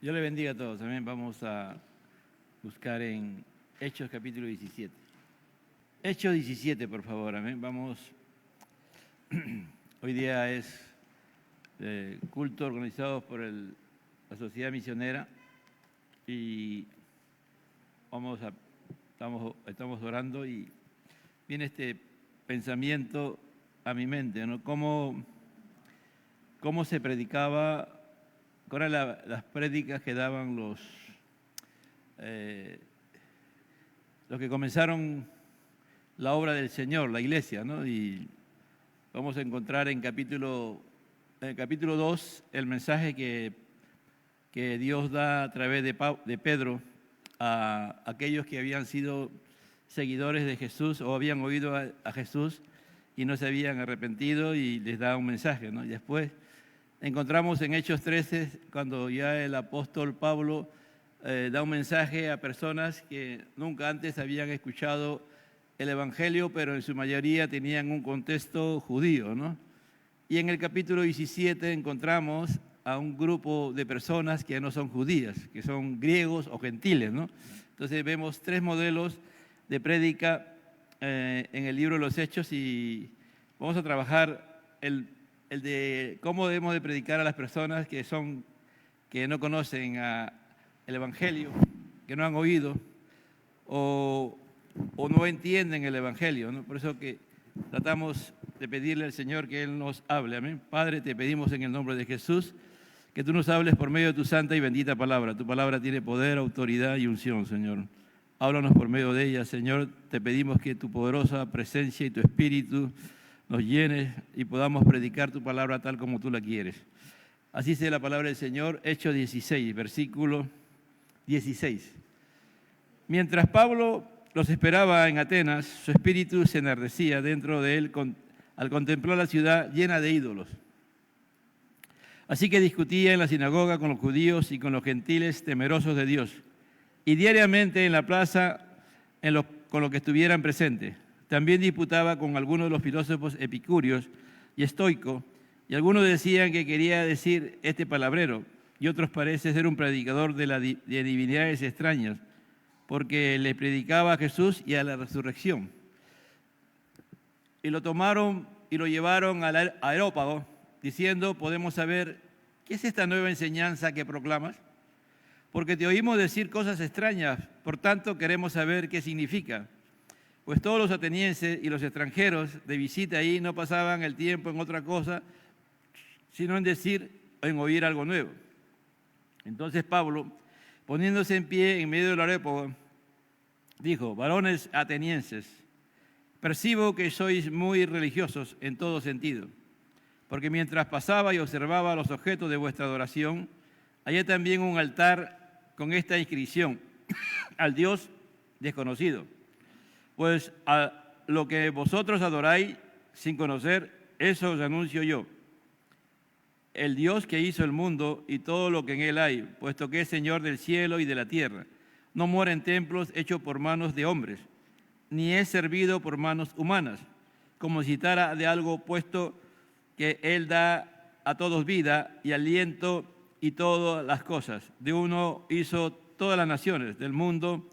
Dios le bendiga a todos. También vamos a buscar en Hechos capítulo 17. Hechos 17, por favor. Amén. Vamos. Hoy día es culto organizado por la Sociedad Misionera y estamos orando y viene este pensamiento a mi mente, ¿no? ¿Cómo se predicaba? ¿Cuáles eran las prédicas que daban los que comenzaron la obra del Señor, la iglesia, ¿no? Y vamos a encontrar en el capítulo 2 el mensaje que Dios da a través de Pedro a aquellos que habían sido seguidores de Jesús o habían oído a Jesús y no se habían arrepentido, y les da un mensaje, ¿no? Y después encontramos en Hechos 13, cuando ya el apóstol Pablo da un mensaje a personas que nunca antes habían escuchado el Evangelio, pero en su mayoría tenían un contexto judío, ¿no? Y en el capítulo 17 encontramos a un grupo de personas que no son judías, que son griegos o gentiles, ¿no? Entonces vemos tres modelos de prédica en el libro de los Hechos, y vamos a trabajar el de cómo debemos de predicar a las personas que no conocen el Evangelio, que no han oído o no entienden el Evangelio, ¿no? Por eso que tratamos de pedirle al Señor que Él nos hable. Amén. Padre, te pedimos en el nombre de Jesús que tú nos hables por medio de tu santa y bendita palabra. Tu palabra tiene poder, autoridad y unción, Señor. Háblanos por medio de ella, Señor. Te pedimos que tu poderosa presencia y tu espíritu nos llenes y podamos predicar tu palabra tal como tú la quieres. Así sea la palabra del Señor. Hechos 16, versículo 16. Mientras Pablo los esperaba en Atenas, su espíritu se enardecía dentro de él al contemplar la ciudad llena de ídolos. Así que discutía en la sinagoga con los judíos y con los gentiles temerosos de Dios, y diariamente en la plaza con los que estuvieran presentes. También disputaba con algunos de los filósofos epicúreos y estoicos, y algunos decían que quería decir este palabrero, y otros parece ser un predicador de divinidades extrañas, porque le predicaba a Jesús y a la resurrección. Y lo tomaron y lo llevaron al Areópago, diciendo: ¿podemos saber qué es esta nueva enseñanza que proclamas? Porque te oímos decir cosas extrañas, por tanto queremos saber qué significa. Pues todos los atenienses y los extranjeros de visita ahí no pasaban el tiempo en otra cosa, sino en decir o en oír algo nuevo. Entonces Pablo, poniéndose en pie en medio del Areópago, dijo: varones atenienses, percibo que sois muy religiosos en todo sentido, porque mientras pasaba y observaba los objetos de vuestra adoración, hallé también un altar con esta inscripción: al Dios desconocido. Pues a lo que vosotros adoráis sin conocer, eso os anuncio yo. El Dios que hizo el mundo y todo lo que en él hay, puesto que es Señor del cielo y de la tierra, no mora en templos hechos por manos de hombres, ni es servido por manos humanas, como si citara de algo, puesto que Él da a todos vida y aliento y todas las cosas. De uno hizo todas las naciones del mundo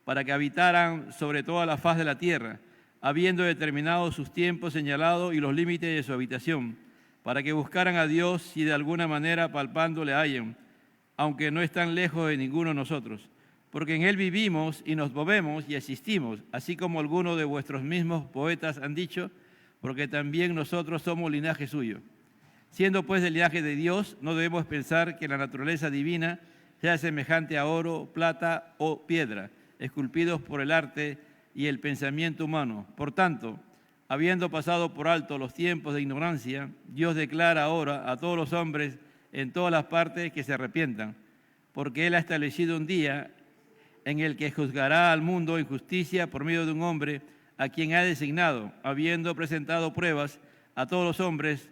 para que habitaran sobre toda la faz de la tierra, habiendo determinado sus tiempos señalados y los límites de su habitación, para que buscaran a Dios y de alguna manera palpando le hallen, aunque no están lejos de ninguno de nosotros. Porque en Él vivimos y nos movemos y existimos, así como algunos de vuestros mismos poetas han dicho, porque también nosotros somos linaje suyo. Siendo pues del linaje de Dios, no debemos pensar que la naturaleza divina sea semejante a oro, plata o piedra, esculpidos por el arte y el pensamiento humano. Por tanto, habiendo pasado por alto los tiempos de ignorancia, Dios declara ahora a todos los hombres en todas las partes que se arrepientan, porque Él ha establecido un día en el que juzgará al mundo en justicia por medio de un hombre a quien ha designado, habiendo presentado pruebas a todos los hombres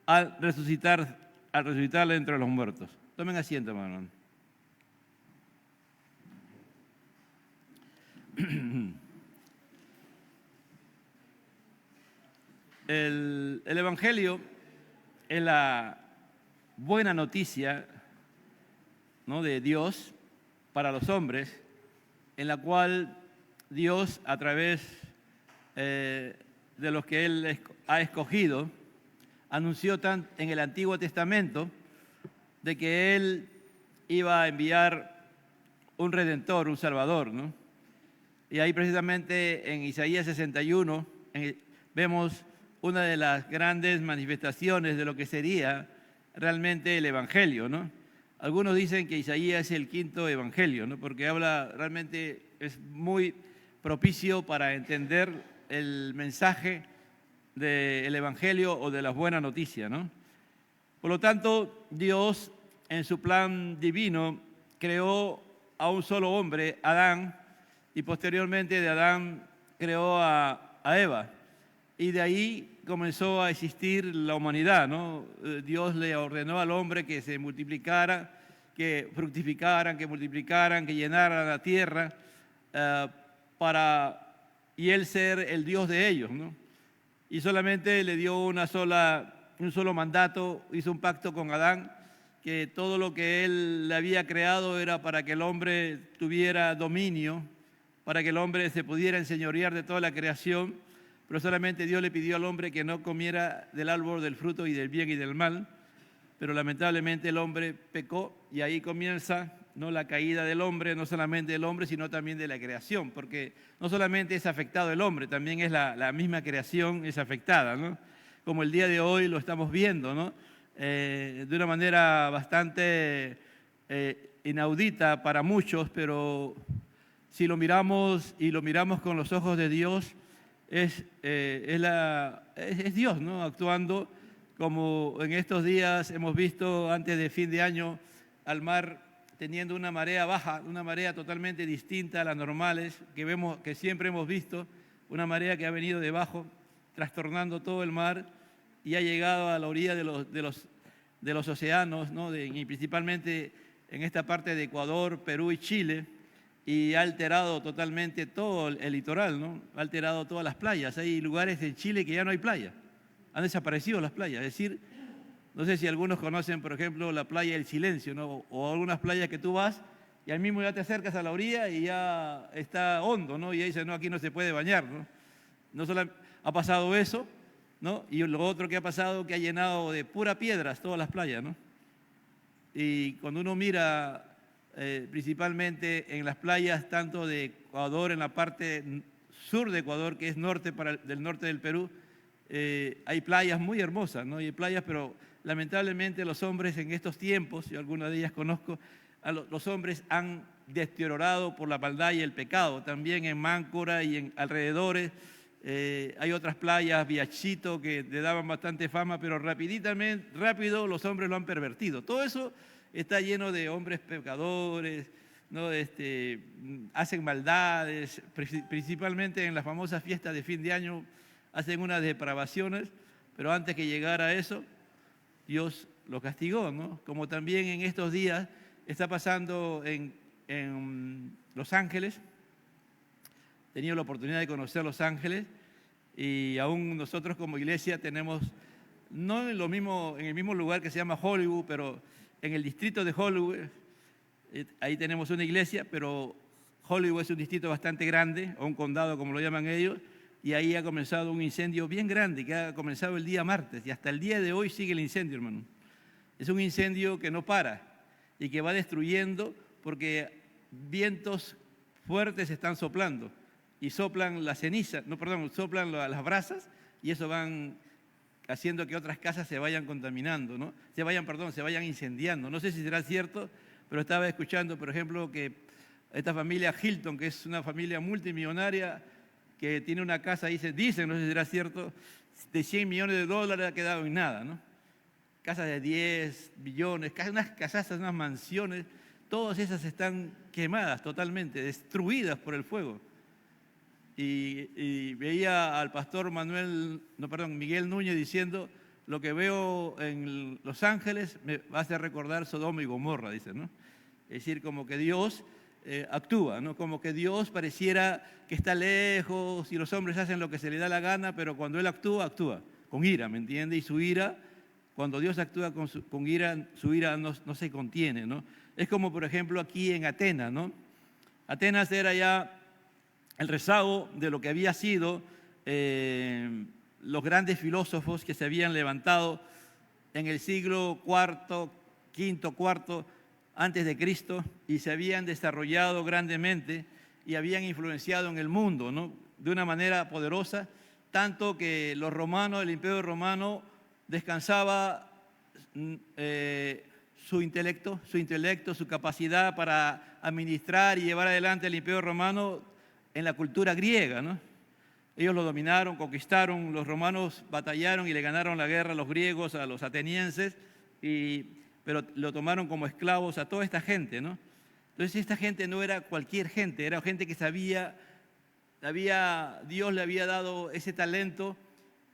al resucitarle entre los muertos. Tomen asiento, hermano. El Evangelio es la buena noticia ¿no?, de Dios para los hombres, en la cual Dios, a través de los que Él ha escogido, anunció en el Antiguo Testamento de que Él iba a enviar un Redentor, un Salvador, ¿no? Y ahí precisamente en Isaías 61 vemos una de las grandes manifestaciones de lo que sería realmente el Evangelio, ¿no? Algunos dicen que Isaías es el quinto Evangelio, ¿no?, porque habla, realmente es muy propicio para entender el mensaje del Evangelio o de las buenas noticias, ¿no? Por lo tanto, Dios, en su plan divino, creó a un solo hombre, Adán, y posteriormente de Adán creó a Eva. Y de ahí comenzó a existir la humanidad, ¿no? Dios le ordenó al hombre que se multiplicara, que fructificaran, que multiplicaran, que llenaran la tierra, y Él ser el Dios de ellos, ¿no? Y solamente le dio un solo mandato, hizo un pacto con Adán, que todo lo que Él le había creado era para que el hombre tuviera dominio, para que el hombre se pudiera enseñorear de toda la creación, pero solamente Dios le pidió al hombre que no comiera del árbol del fruto y del bien y del mal, pero lamentablemente el hombre pecó y ahí comienza, ¿no?, la caída del hombre, no solamente del hombre, sino también de la creación, porque no solamente es afectado el hombre, también es la misma creación es afectada, ¿no? Como el día de hoy lo estamos viendo, ¿no? De una manera bastante inaudita para muchos, pero si lo miramos y lo miramos con los ojos de Dios, es Dios, ¿no?, actuando, como en estos días hemos visto antes de fin de año al mar teniendo una marea baja, una marea totalmente distinta a las normales que siempre hemos visto, una marea que ha venido debajo, trastornando todo el mar y ha llegado a la orilla de los océanos, ¿no?, y principalmente en esta parte de Ecuador, Perú y Chile, y ha alterado totalmente todo el litoral, ¿no? Ha alterado todas las playas. Hay lugares en Chile que ya no hay playa, han desaparecido las playas. Es decir, no sé si algunos conocen, por ejemplo, la playa del Silencio, ¿no?, o algunas playas que tú vas y al mismo ya te acercas a la orilla y ya está hondo, ¿no? Y ahí dice, no, aquí no se puede bañar, ¿no? No solo ha pasado eso, ¿no? Y lo otro que ha pasado, que ha llenado de pura piedras todas las playas, ¿no? Y cuando uno mira principalmente en las playas tanto de Ecuador, en la parte sur de Ecuador, que es del norte del Perú, hay playas muy hermosas, ¿no? Y hay playas, pero lamentablemente los hombres en estos tiempos, yo algunas de ellas conozco, los hombres han deteriorado por la maldad y el pecado. También en Máncora y en alrededores hay otras playas, Viachito, que le daban bastante fama, pero rápido los hombres lo han pervertido. Todo eso está lleno de hombres pecadores, ¿no? Hacen maldades, principalmente en las famosas fiestas de fin de año, hacen unas depravaciones, pero antes que llegara a eso, Dios lo castigó, ¿no? Como también en estos días está pasando en Los Ángeles. He tenido la oportunidad de conocer Los Ángeles y aún nosotros como iglesia tenemos, no en el mismo lugar que se llama Hollywood, pero en el distrito de Hollywood, ahí tenemos una iglesia, pero Hollywood es un distrito bastante grande, o un condado como lo llaman ellos, y ahí ha comenzado un incendio bien grande, que ha comenzado el día martes, y hasta el día de hoy sigue el incendio, hermano. Es un incendio que no para, y que va destruyendo, porque vientos fuertes están soplando, y soplan las cenizas, soplan las brasas, y eso van haciendo que otras casas se vayan contaminando, ¿no? Se vayan incendiando. No sé si será cierto, pero estaba escuchando, por ejemplo, que esta familia Hilton, que es una familia multimillonaria, que tiene una casa, dicen, no sé si será cierto, de $100 millones ha quedado en nada, ¿no? Casas de 10 billones, unas casas, unas mansiones, todas esas están quemadas totalmente, destruidas por el fuego. Y veía al pastor Miguel Núñez diciendo, lo que veo en Los Ángeles me hace recordar Sodoma y Gomorra, dice, ¿no? Es decir, como que Dios actúa, ¿no? Como que Dios pareciera que está lejos y los hombres hacen lo que se les da la gana, pero cuando Él actúa con ira, ¿me entiende? Y su ira, cuando Dios actúa con ira, su ira no se contiene, ¿no? Es como, por ejemplo, aquí en Atenas, ¿no? Atenas era ya el rezago de lo que había sido los grandes filósofos que se habían levantado en el siglo IV, V, IV antes de Cristo y se habían desarrollado grandemente y habían influenciado en el mundo, ¿no? De una manera poderosa, tanto que los romanos, el Imperio Romano, descansaba su intelecto, su capacidad para administrar y llevar adelante el Imperio Romano en la cultura griega, ¿no? Ellos lo dominaron, conquistaron, los romanos batallaron y le ganaron la guerra a los griegos, a los atenienses, pero lo tomaron como esclavos a toda esta gente, ¿no? Entonces esta gente no era cualquier gente, era gente que sabía, Dios le había dado ese talento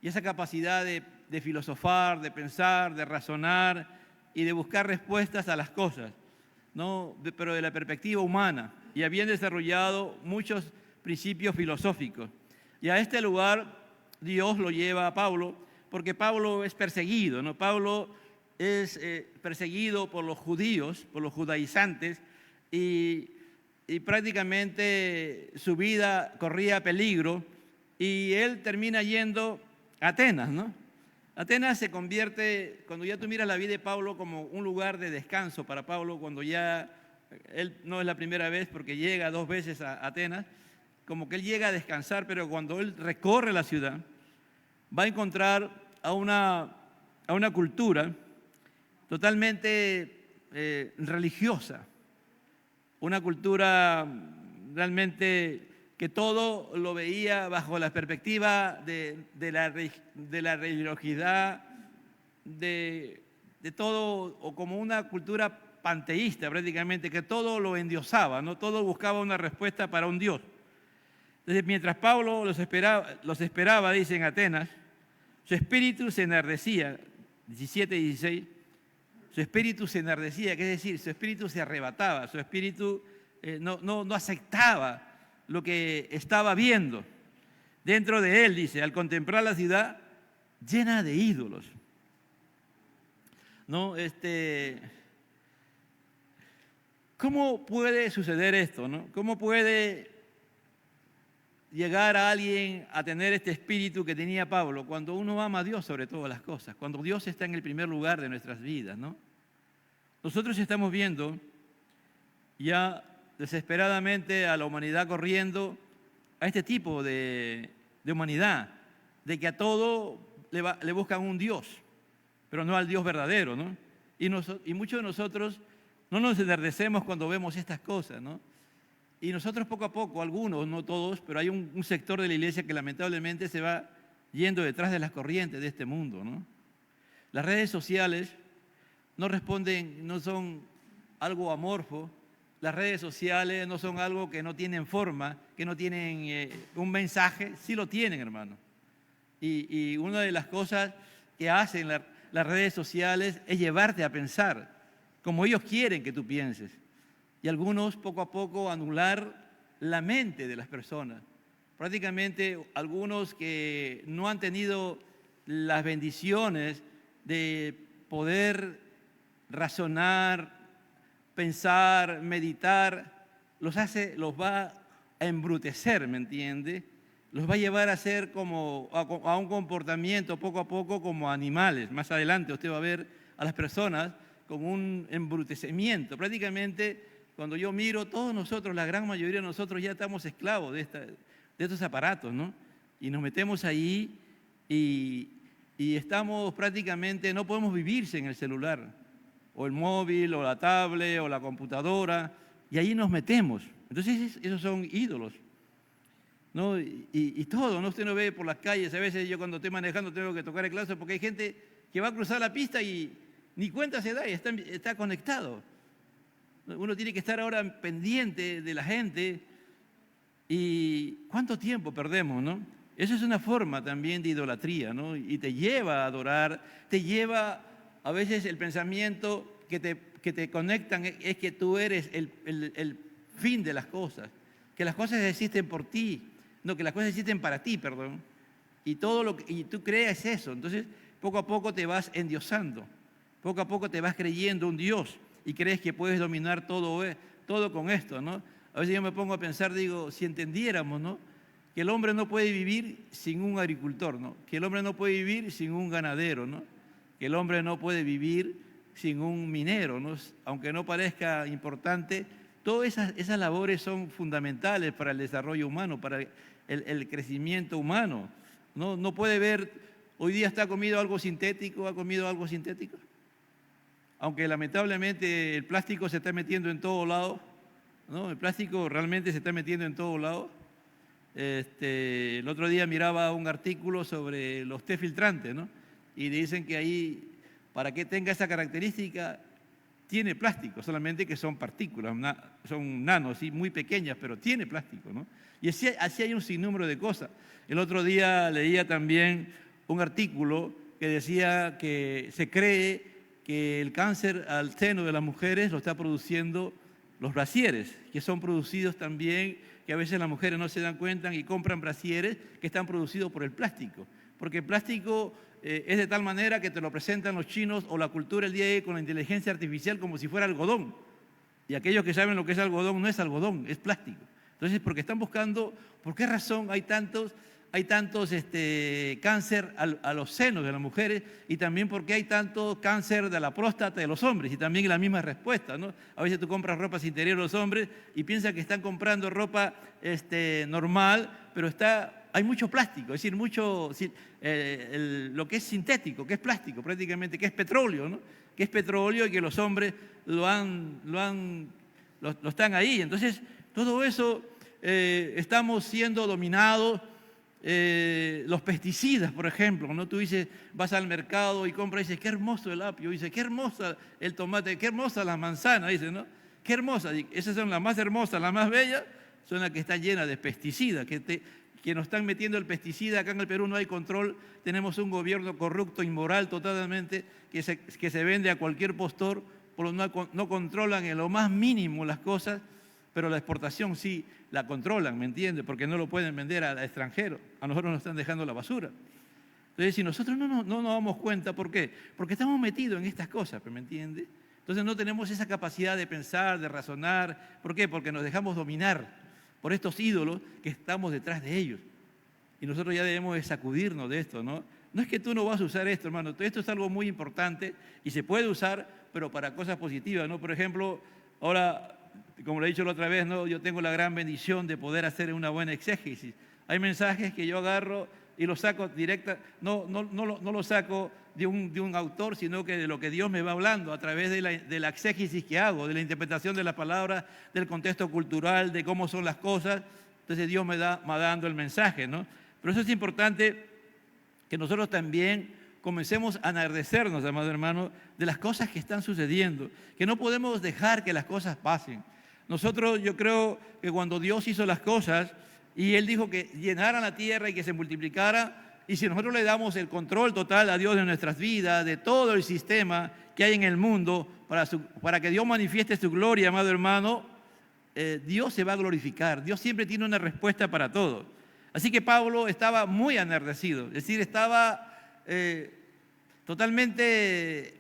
y esa capacidad de filosofar, de pensar, de razonar y de buscar respuestas a las cosas, ¿no? Pero de la perspectiva humana. Y habían desarrollado muchos principios filosóficos. Y a este lugar Dios lo lleva a Pablo, porque Pablo es perseguido, ¿no? Pablo es perseguido por los judíos, por los judaizantes, y prácticamente su vida corría peligro, y él termina yendo a Atenas, ¿no? Atenas se convierte, cuando ya tú miras la vida de Pablo, como un lugar de descanso para Pablo, cuando ya, él no es la primera vez porque llega 2 veces a Atenas, como que él llega a descansar, pero cuando él recorre la ciudad, va a encontrar a una cultura totalmente religiosa, una cultura realmente que todo lo veía bajo la perspectiva de la religiosidad, de todo, o como una cultura panteísta prácticamente, que todo lo endiosaba, ¿no? Todo buscaba una respuesta para un Dios. Entonces, mientras Pablo los esperaba, dice en Atenas, su espíritu se enardecía, 17 y 16, su espíritu se enardecía, que es decir, su espíritu se arrebataba, su espíritu no aceptaba lo que estaba viendo. Dentro de él, dice, al contemplar la ciudad llena de ídolos. ¿No? ¿Cómo puede suceder esto, no? ¿Cómo puede llegar a alguien a tener este espíritu que tenía Pablo cuando uno ama a Dios sobre todas las cosas, cuando Dios está en el primer lugar de nuestras vidas, ¿no? Nosotros estamos viendo ya desesperadamente a la humanidad corriendo a este tipo de humanidad, de que a todo le buscan un Dios, pero no al Dios verdadero, ¿no? Y muchos de nosotros no nos enardecemos cuando vemos estas cosas, ¿no? Y nosotros poco a poco, algunos, no todos, pero hay un sector de la iglesia que lamentablemente se va yendo detrás de las corrientes de este mundo, ¿no? Las redes sociales no responden, no son algo amorfo, las redes sociales no son algo que no tienen forma, que no tienen un mensaje, sí lo tienen, hermano. Y una de las cosas que hacen las redes sociales es llevarte a pensar como ellos quieren que tú pienses. Y algunos poco a poco anular la mente de las personas. Prácticamente algunos que no han tenido las bendiciones de poder razonar, pensar, meditar, los va a embrutecer, ¿me entiende? Los va a llevar a ser como a un comportamiento poco a poco como animales. Más adelante usted va a ver a las personas con un embrutecimiento. Prácticamente cuando yo miro, todos nosotros, la gran mayoría de nosotros ya estamos esclavos de estos aparatos, ¿no? Y nos metemos ahí y estamos prácticamente, no podemos vivir sin el celular, o el móvil, o la tablet, o la computadora, y ahí nos metemos. Entonces esos son ídolos, ¿no? Y todo, ¿no? Usted no ve por las calles, a veces yo cuando estoy manejando tengo que tocar el claxon porque hay gente que va a cruzar la pista y ni cuenta se da y está conectado. Uno tiene que estar ahora pendiente de la gente y cuánto tiempo perdemos, ¿no? Eso es una forma también de idolatría, ¿no? Y te lleva a adorar, te lleva a veces el pensamiento que te conectan es que tú eres el fin de las cosas, que las cosas existen por ti, no, que las cosas existen para ti, perdón. Y y tú crees eso, entonces poco a poco te vas endiosando, poco a poco te vas creyendo un Dios. y crees que puedes dominar todo con esto, ¿no? A veces yo me pongo a pensar, digo, si entendiéramos, ¿no?, que el hombre no puede vivir sin un agricultor, ¿no?, que el hombre no puede vivir sin un ganadero, ¿no?, que el hombre no puede vivir sin un minero, ¿no?, aunque no parezca importante, todas esas labores son fundamentales para el desarrollo humano, para el crecimiento humano. No puede ver, hoy día ha comido algo sintético, aunque lamentablemente el plástico se está metiendo en todos lados, ¿no? El plástico realmente se está metiendo en todos lados. El otro día miraba un artículo sobre los té filtrantes, ¿no? Y dicen que ahí, para que tenga esa característica, tiene plástico, solamente que son partículas, son nanos, ¿sí?, muy pequeñas, pero tiene plástico, ¿no? Y así hay un sinnúmero de cosas. El otro día leía también un artículo que decía que se cree que el cáncer al seno de las mujeres lo está produciendo los brasieres, que son producidos también, que a veces las mujeres no se dan cuenta y compran brasieres que están producidos por el plástico, porque el plástico es de tal manera que te lo presentan los chinos o la cultura el día de hoy con la inteligencia artificial como si fuera algodón. Y aquellos que saben lo que es algodón, no es algodón, es plástico. Entonces, porque están buscando, ¿por qué razón hay tantos cáncer a los senos de las mujeres y también por qué hay tanto cáncer de la próstata de los hombres? Y también la misma respuesta, ¿no? A veces tú compras ropa interior de los hombres y piensas que están comprando ropa normal, pero hay mucho plástico, es decir, lo que es sintético, que es plástico prácticamente, que es petróleo, ¿no?, que es petróleo y que los hombres lo están ahí. Entonces, todo eso estamos siendo dominados. Los pesticidas, por ejemplo, ¿no? Tú dices, vas al mercado y compras y dices, qué hermoso el apio, dices, qué hermosa el tomate, qué hermosa la manzana, dices, ¿no? Qué hermosa, esas son las más hermosas, las más bellas, son las que están llenas de pesticidas, que nos están metiendo el pesticida. Acá en el Perú no hay control, tenemos un gobierno corrupto, inmoral totalmente, que se vende a cualquier postor, no controlan en lo más mínimo las cosas, pero la exportación sí la controlan, ¿me entiendes? Porque no lo pueden vender al extranjero, a nosotros nos están dejando la basura. Entonces, si nosotros no nos damos cuenta, ¿por qué? Porque estamos metidos en estas cosas, ¿me entiendes? Entonces no tenemos esa capacidad de pensar, de razonar. ¿Por qué? Porque nos dejamos dominar por estos ídolos que estamos detrás de ellos. Y nosotros ya debemos de sacudirnos de esto, ¿no? No es que tú no vas a usar esto, hermano. Esto es algo muy importante y se puede usar, pero para cosas positivas, ¿no? Por ejemplo, ahora, como le he dicho la otra vez, ¿no?, yo tengo la gran bendición de poder hacer una buena exégesis. Hay mensajes que yo agarro y los saco directa, no los saco de un autor, sino que de lo que Dios me va hablando a través de la exégesis que hago, de la interpretación de las palabras, del contexto cultural, de cómo son las cosas. Entonces Dios me va dando el mensaje, ¿no? Pero eso es importante que nosotros también comencemos a enardecernos, amados hermanos, de las cosas que están sucediendo, que no podemos dejar que las cosas pasen. Nosotros, yo creo que cuando Dios hizo las cosas y Él dijo que llenaran la tierra y que se multiplicara, y si nosotros le damos el control total a Dios de nuestras vidas, de todo el sistema que hay en el mundo, para que Dios manifieste su gloria, amado hermano, Dios se va a glorificar. Dios siempre tiene una respuesta para todo. Así que Pablo estaba muy enardecido, es decir, estaba totalmente,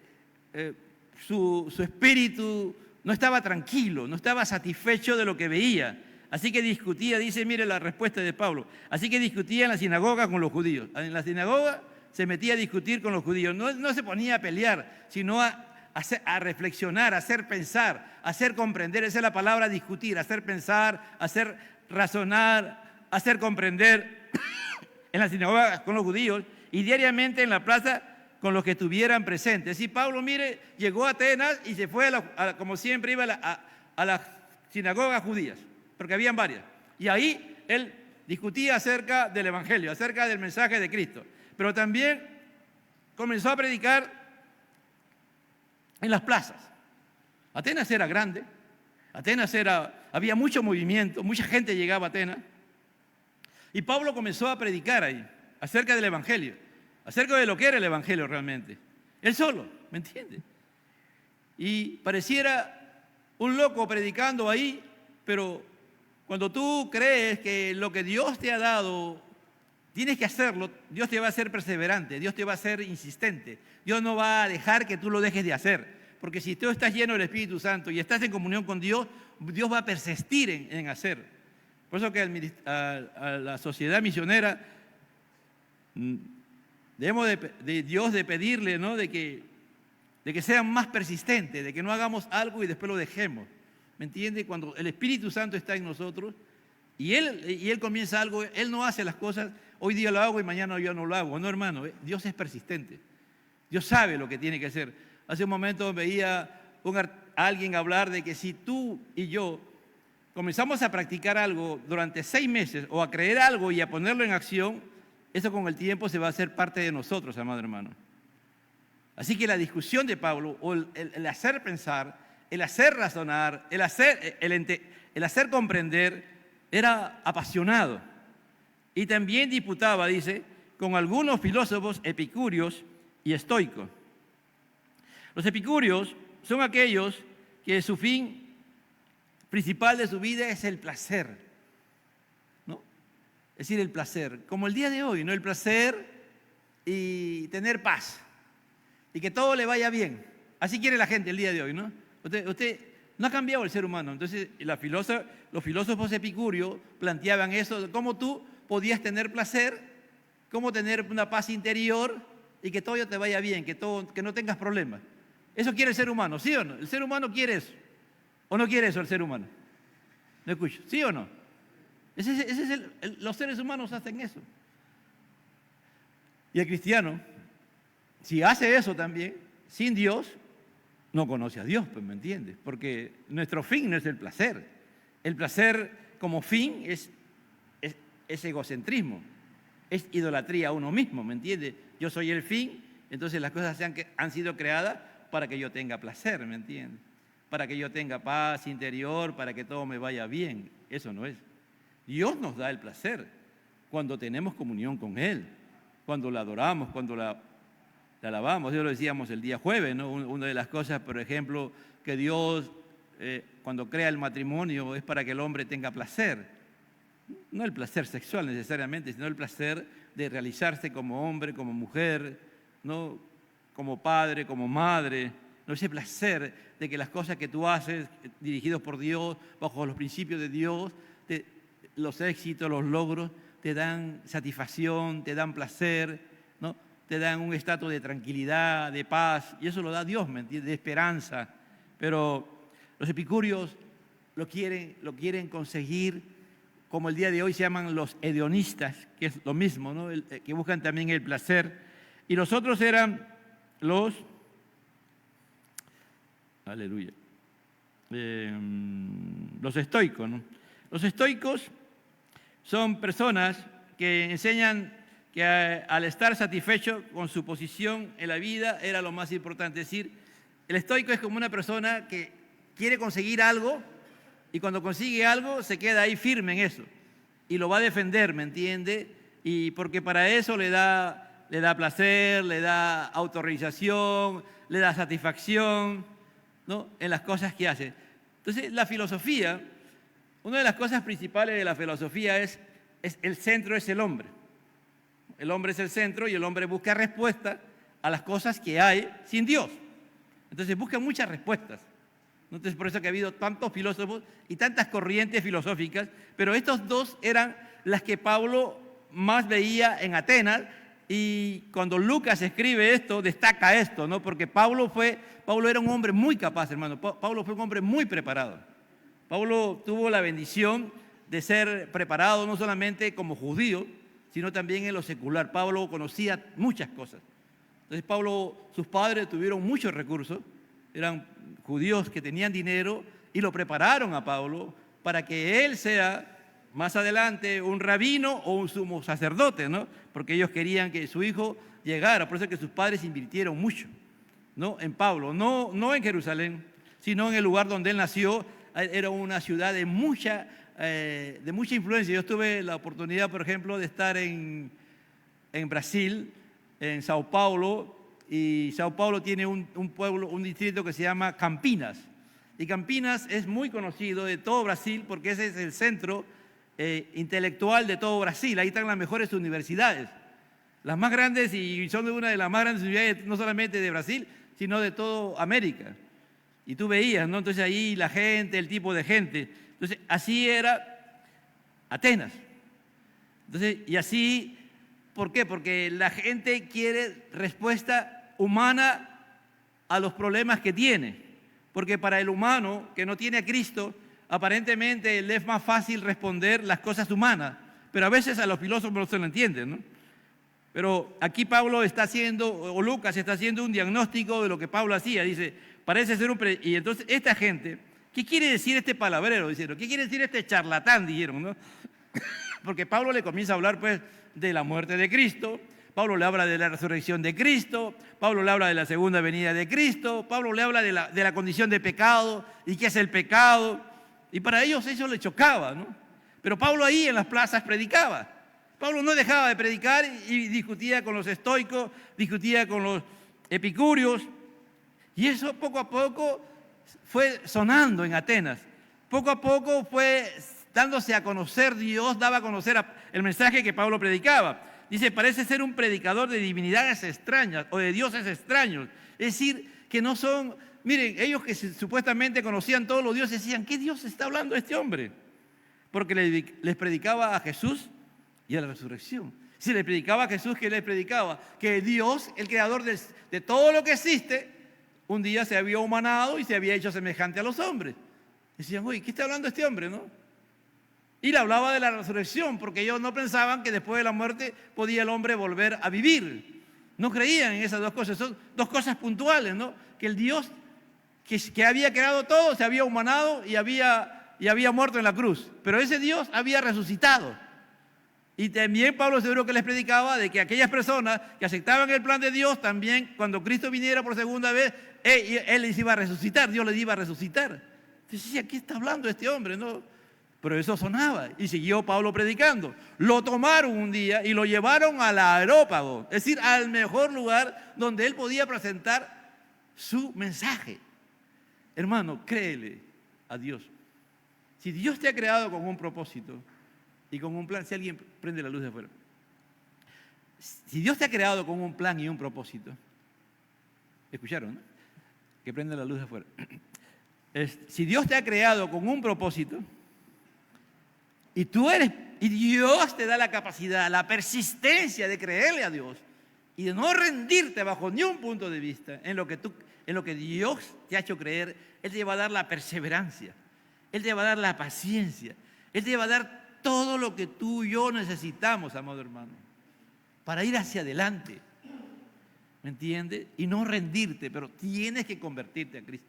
su espíritu no estaba tranquilo, no estaba satisfecho de lo que veía. Así que discutía, dice, mire la respuesta de Pablo, así que discutía en la sinagoga con los judíos. En la sinagoga se metía a discutir con los judíos, no se ponía a pelear, sino a reflexionar, a hacer pensar, a hacer comprender. Esa es la palabra discutir, hacer pensar, hacer razonar, hacer comprender en la sinagoga con los judíos y diariamente en la plaza con los que estuvieran presentes. Y Pablo, mire, llegó a Atenas y se fue, como siempre, iba a las sinagogas judías, porque habían varias. Y ahí él discutía acerca del Evangelio, acerca del mensaje de Cristo. Pero también comenzó a predicar en las plazas. Atenas era grande, había mucho movimiento, mucha gente llegaba a Atenas. Y Pablo comenzó a predicar ahí, acerca del Evangelio, acerca de lo que era el Evangelio realmente. Él solo, ¿me entiende? Y pareciera un loco predicando ahí, pero cuando tú crees que lo que Dios te ha dado, tienes que hacerlo, Dios te va a hacer perseverante, Dios te va a hacer insistente, Dios no va a dejar que tú lo dejes de hacer, Porque si tú estás lleno del Espíritu Santo y estás en comunión con Dios, Dios va a persistir en hacer. Por eso que a la sociedad misionera debemos de Dios de pedirle, ¿no?, de que sean más persistentes, de que no hagamos algo y después lo dejemos. ¿Me entiende? Cuando el Espíritu Santo está en nosotros y Él comienza algo, Él no hace las cosas, hoy día lo hago y mañana yo no lo hago. No, hermano, Dios es persistente. Dios sabe lo que tiene que hacer. Hace un momento veía a alguien hablar de que si tú y yo comenzamos a practicar algo durante 6 meses o a creer algo y a ponerlo en acción, eso con el tiempo se va a hacer parte de nosotros, amado hermano. Así que la discusión de Pablo, o el hacer pensar, el hacer razonar, el hacer comprender, era apasionado. Y también disputaba, dice, con algunos filósofos epicúreos y estoicos. Los epicúreos son aquellos que su fin principal de su vida es el placer, ¿no? Es decir, el placer, como el día de hoy, ¿no? El placer y tener paz y que todo le vaya bien. Así quiere la gente el día de hoy, ¿no? Usted no ha cambiado el ser humano. Entonces, los filósofos epicúreos planteaban eso, cómo tú podías tener placer, cómo tener una paz interior y que todo te vaya bien, que no tengas problemas. Eso quiere el ser humano, ¿sí o no? El ser humano quiere eso. ¿O no quiere eso el ser humano? ¿No escucho? ¿Sí o no? Los seres humanos hacen eso. Y el cristiano, si hace eso también, sin Dios, no conoce a Dios, pues, ¿me entiendes? Porque nuestro fin no es el placer. El placer como fin es egocentrismo, es idolatría a uno mismo, ¿me entiendes? Yo soy el fin, entonces las cosas han sido creadas para que yo tenga placer, ¿me entiendes? Para que yo tenga paz interior, para que todo me vaya bien. Eso no es. Dios nos da el placer cuando tenemos comunión con Él, cuando la adoramos, cuando la alabamos. Eso lo decíamos el día jueves, ¿no? Una de las cosas, por ejemplo, que Dios cuando crea el matrimonio es para que el hombre tenga placer. No el placer sexual necesariamente, sino el placer de realizarse como hombre, como mujer, ¿no? Como padre, como madre. No, ese placer de que las cosas que tú haces, dirigidos por Dios, bajo los principios de Dios, los éxitos, los logros, te dan satisfacción, te dan placer, ¿no? Te dan un estatus de tranquilidad, de paz, y eso lo da Dios, ¿me entiendes? De esperanza. Pero los epicúreos lo quieren conseguir, como el día de hoy se llaman los hedonistas, que es lo mismo, ¿no? Que buscan también el placer. Y los otros eran los estoicos, ¿no? Los estoicos son personas que enseñan que al estar satisfecho con su posición en la vida era lo más importante. Es decir, el estoico es como una persona que quiere conseguir algo y cuando consigue algo se queda ahí firme en eso y lo va a defender, ¿me entiende? Y porque para eso le da placer, le da autorrealización, le da satisfacción, ¿no? En las cosas que hace. Entonces, la filosofía, una de las cosas principales de la filosofía es el centro es el hombre. El hombre es el centro y el hombre busca respuestas a las cosas que hay sin Dios. Entonces busca muchas respuestas. Entonces por eso que ha habido tantos filósofos y tantas corrientes filosóficas, pero estos dos eran las que Pablo más veía en Atenas. Y cuando Lucas escribe esto, destaca esto, ¿no? Porque Pablo era un hombre muy capaz, hermano. Pablo fue un hombre muy preparado. Pablo tuvo la bendición de ser preparado no solamente como judío, sino también en lo secular. Pablo conocía muchas cosas. Entonces sus padres tuvieron muchos recursos, eran judíos que tenían dinero y lo prepararon a Pablo para que él sea más adelante un rabino o un sumo sacerdote, ¿no? Porque ellos querían que su hijo llegara, por eso es que sus padres invirtieron mucho, ¿no? En Pablo, no en Jerusalén, sino en el lugar donde él nació. Era una ciudad de mucha influencia. Yo tuve la oportunidad, por ejemplo, de estar en Brasil, en Sao Paulo, y Sao Paulo tiene un distrito que se llama Campinas. Y Campinas es muy conocido de todo Brasil porque ese es el centro intelectual de todo Brasil. Ahí están las mejores universidades, las más grandes, y son una de las más grandes universidades no solamente de Brasil, sino de toda América. Y tú veías, ¿no? Entonces ahí la gente, el tipo de gente. Entonces así era Atenas. Entonces, y así, ¿por qué? Porque la gente quiere respuesta humana a los problemas que tiene. Porque para el humano que no tiene a Cristo, aparentemente le es más fácil responder las cosas humanas, pero a veces a los filósofos no se lo entienden, ¿no? Pero aquí Pablo está haciendo, o Lucas está haciendo un diagnóstico de lo que Pablo hacía. Dice, parece ser y entonces esta gente, ¿qué quiere decir este palabrero? Dijeron, ¿qué quiere decir este charlatán? Dijeron, ¿no? Porque Pablo le comienza a hablar pues de la muerte de Cristo, Pablo le habla de la resurrección de Cristo, Pablo le habla de la segunda venida de Cristo, Pablo le habla de la condición de pecado y qué es el pecado, y para ellos eso les chocaba, ¿no? Pero Pablo ahí en las plazas predicaba. Pablo no dejaba de predicar y discutía con los estoicos, discutía con los epicúreos, y eso poco a poco fue sonando en Atenas. Poco a poco fue dándose a conocer, Dios daba a conocer el mensaje que Pablo predicaba. Dice, parece ser un predicador de divinidades extrañas o de dioses extraños. Es decir, que no son, miren, ellos que supuestamente conocían todos los dioses, decían, ¿qué Dios está hablando este hombre? Porque les predicaba a Jesús y a la resurrección. Si les predicaba a Jesús, ¿qué les predicaba? Que Dios, el creador de todo lo que existe, un día se había humanado y se había hecho semejante a los hombres. Decían, oye, ¿qué está hablando este hombre, no? Y le hablaba de la resurrección, porque ellos no pensaban que después de la muerte podía el hombre volver a vivir. No creían en esas dos cosas. Son dos cosas puntuales, ¿no? Que el Dios que había creado todo se había humanado y había muerto en la cruz. Pero ese Dios había resucitado. Y también Pablo seguro que les predicaba de que aquellas personas que aceptaban el plan de Dios, también cuando Cristo viniera por segunda vez, Él les iba a resucitar, Dios les iba a resucitar. Entonces decía, ¿qué está hablando este hombre, no? Pero eso sonaba y siguió Pablo predicando. Lo tomaron un día y lo llevaron al Areópago, es decir, al mejor lugar donde él podía presentar su mensaje. Hermano, créele a Dios. Si Dios te ha creado con un propósito y con un plan, si alguien prende la luz de afuera. Si Dios te ha creado con un plan y un propósito, ¿escucharon, no? Que prende la luz de afuera. Si Dios te ha creado con un propósito, y Dios te da la capacidad, la persistencia de creerle a Dios y de no rendirte bajo ni un punto de vista en lo que Dios te ha hecho creer. Él te va a dar la perseverancia, Él te va a dar la paciencia, Él te va a dar todo lo que tú y yo necesitamos, amado hermano, para ir hacia adelante. ¿Me entiendes? Y no rendirte, pero tienes que convertirte a Cristo.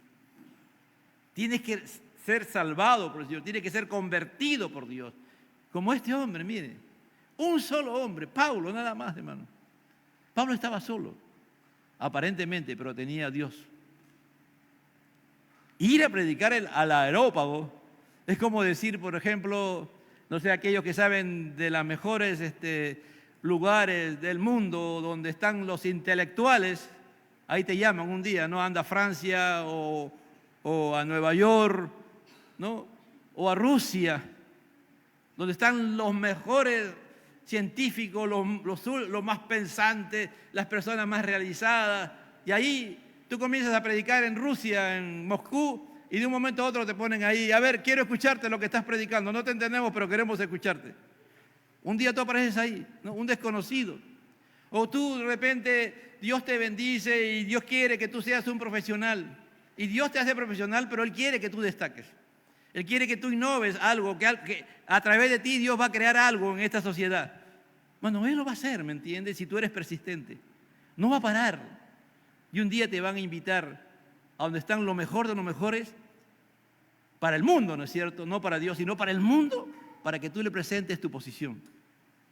Tienes que ser salvado por Dios, tiene que ser convertido por Dios. Como este hombre, mire, un solo hombre, Pablo, nada más, hermano. Pablo estaba solo, aparentemente, pero tenía a Dios. Ir a predicar al Areópago es como decir, por ejemplo, no sé, aquellos que saben de los mejores lugares del mundo donde están los intelectuales, ahí te llaman un día, ¿no? Anda a Francia o a Nueva York, ¿no? O a Rusia, donde están los mejores científicos, los más pensantes, las personas más realizadas. Y ahí tú comienzas a predicar en Rusia, en Moscú, y de un momento a otro te ponen ahí, a ver, quiero escucharte lo que estás predicando, no te entendemos, pero queremos escucharte. Un día tú apareces ahí, ¿no? Un desconocido. O tú de repente, Dios te bendice y Dios quiere que tú seas un profesional. Y Dios te hace profesional, pero Él quiere que tú destaques. Él quiere que tú innoves algo, que a través de ti Dios va a crear algo en esta sociedad. Bueno, Él lo va a hacer, ¿me entiendes? Si tú eres persistente. No va a parar. Y un día te van a invitar a donde están lo mejor de los mejores para el mundo, ¿no es cierto? No para Dios, sino para el mundo, para que tú le presentes tu posición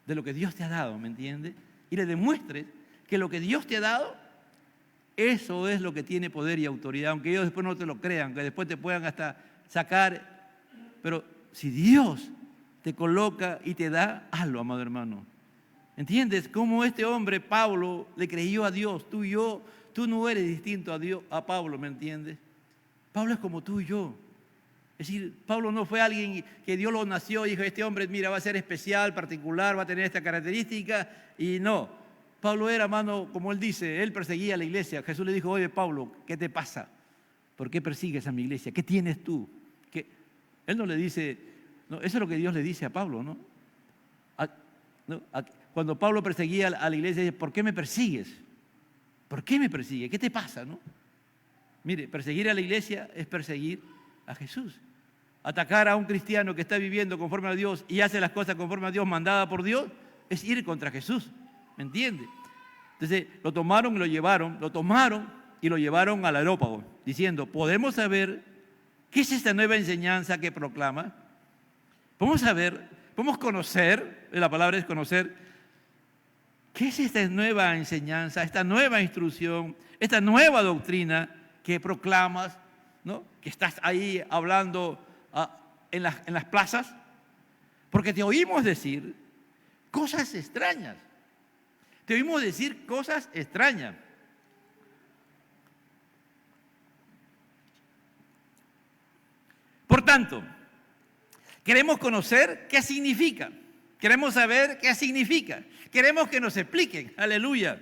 de lo que Dios te ha dado, ¿me entiendes? Y le demuestres que lo que Dios te ha dado, eso es lo que tiene poder y autoridad, aunque ellos después no te lo crean, que después te puedan hasta sacar. Pero si Dios te coloca y te da, hazlo, amado hermano. ¿Entiendes? Como este hombre, Pablo, le creyó a Dios. Tú y yo, tú no eres distinto a Dios, a Pablo, ¿me entiendes? Pablo es como tú y yo. Es decir, Pablo no fue alguien que Dios lo nació y dijo, este hombre, mira, va a ser especial, particular, va a tener esta característica, y no. Pablo era, hermano, como él dice, él perseguía a la iglesia. Jesús le dijo, oye, Pablo, ¿qué te pasa? ¿por qué persigues a mi iglesia? ¿Qué tienes tú? Él no le dice, no, eso es lo que Dios le dice a Pablo, ¿no? Cuando Pablo perseguía a la iglesia, dice, ¿por qué me persigues? ¿Por qué me persigues? ¿Qué te pasa, no? Mire, perseguir a la iglesia es perseguir a Jesús. Atacar a un cristiano que está viviendo conforme a Dios y hace las cosas conforme a Dios, mandada por Dios, es ir contra Jesús, ¿me entiende? Entonces lo tomaron y lo llevaron, al Areópago, diciendo, ¿podemos saber qué es esta nueva enseñanza que proclama? ¿Podemos saber, podemos conocer, la palabra es conocer, qué es esta nueva enseñanza, esta nueva instrucción, esta nueva doctrina que proclamas, ¿no? Que estás ahí hablando en las plazas? Porque te oímos decir cosas extrañas. Te oímos decir cosas extrañas. Por tanto, queremos conocer qué significa. Queremos saber qué significa. Queremos que nos expliquen. Aleluya.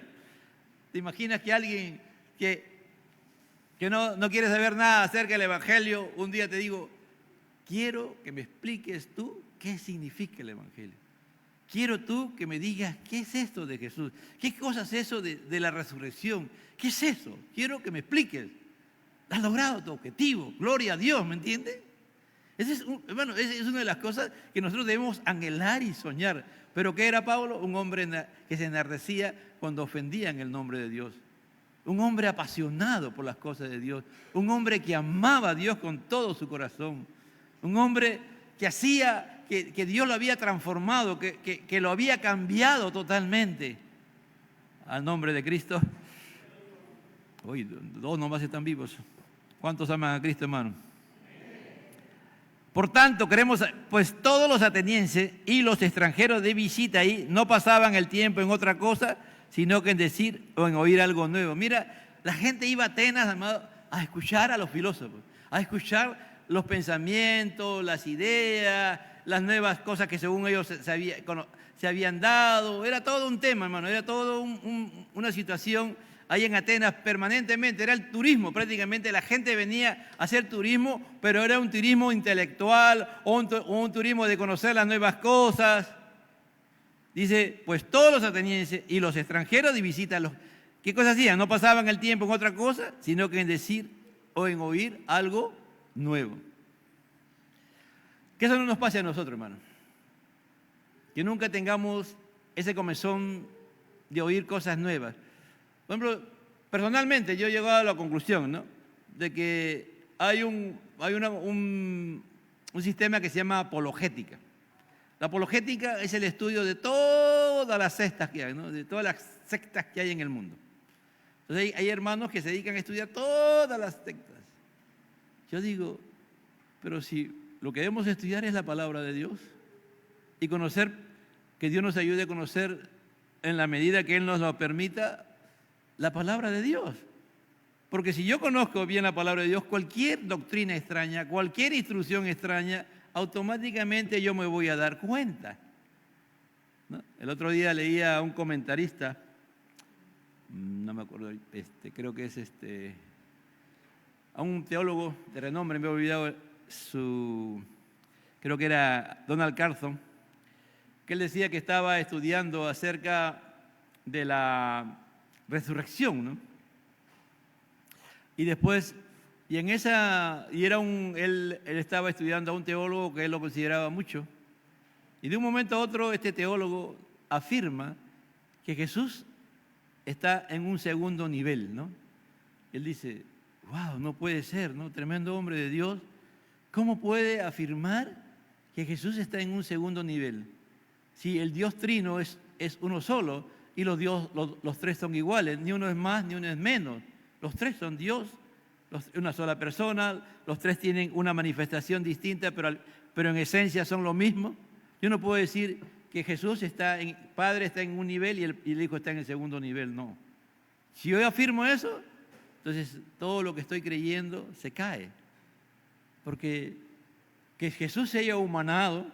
¿Te imaginas que alguien que no quiere saber nada acerca del Evangelio, un día te digo, quiero que me expliques tú qué significa el Evangelio? Quiero tú que me digas qué es esto de Jesús, qué cosa es eso de la resurrección, qué es eso, quiero que me expliques. Has logrado tu objetivo, gloria a Dios, ¿me entiendes? Esa es una de las cosas que nosotros debemos anhelar y soñar. ¿Pero qué era Pablo? Un hombre que se enardecía cuando ofendían el nombre de Dios. Un hombre apasionado por las cosas de Dios. Un hombre que amaba a Dios con todo su corazón. Un hombre que hacía que Dios lo había transformado, que lo había cambiado totalmente. Al nombre de Cristo. Uy, dos nomás están vivos. ¿Cuántos aman a Cristo, hermano? Por tanto, pues todos los atenienses y los extranjeros de visita ahí no pasaban el tiempo en otra cosa, sino que en decir o en oír algo nuevo. Mira, la gente iba a Atenas, amado, a escuchar a los filósofos, a escuchar los pensamientos, las ideas, las nuevas cosas que según ellos se habían dado. Era todo un tema, hermano, era todo una situación ahí en Atenas permanentemente. Era el turismo, prácticamente la gente venía a hacer turismo, pero era un turismo intelectual o un turismo de conocer las nuevas cosas. Dice, pues todos los atenienses y los extranjeros de visita, ¿qué cosas hacían? No pasaban el tiempo en otra cosa, sino que en decir o en oír algo nuevo. Que eso no nos pase a nosotros, hermano. Que nunca tengamos ese comezón de oír cosas nuevas. Por ejemplo, personalmente yo he llegado a la conclusión, ¿no?, de que hay un sistema que se llama apologética. La apologética es el estudio de todas las sectas que hay, ¿no?, de todas las sectas que hay en el mundo. Entonces hay hermanos que se dedican a estudiar todas las sectas. Yo digo, pero si lo que debemos estudiar es la palabra de Dios y conocer, que Dios nos ayude a conocer en la medida que Él nos lo permita, la palabra de Dios. Porque si yo conozco bien la palabra de Dios, cualquier doctrina extraña, cualquier instrucción extraña, automáticamente yo me voy a dar cuenta, ¿no? El otro día leía a un comentarista, no me acuerdo, creo que es a un teólogo de renombre, me he olvidado creo que era Donald Carson, que él decía que estaba estudiando acerca de la resurrección, ¿no? Y después, él estaba estudiando a un teólogo que él lo consideraba mucho, y de un momento a otro este teólogo afirma que Jesús está en un segundo nivel, ¿no? Él dice, wow, no puede ser, ¿no? Tremendo hombre de Dios, ¿cómo puede afirmar que Jesús está en un segundo nivel? Si el Dios trino es uno solo y los tres son iguales, ni uno es más ni uno es menos. Los tres son Dios, una sola persona, los tres tienen una manifestación distinta, pero en esencia son lo mismo. Yo no puedo decir que Jesús Padre está en un nivel y el Hijo está en el segundo nivel, no. Si yo afirmo eso, entonces todo lo que estoy creyendo se cae. Porque que Jesús se haya humanado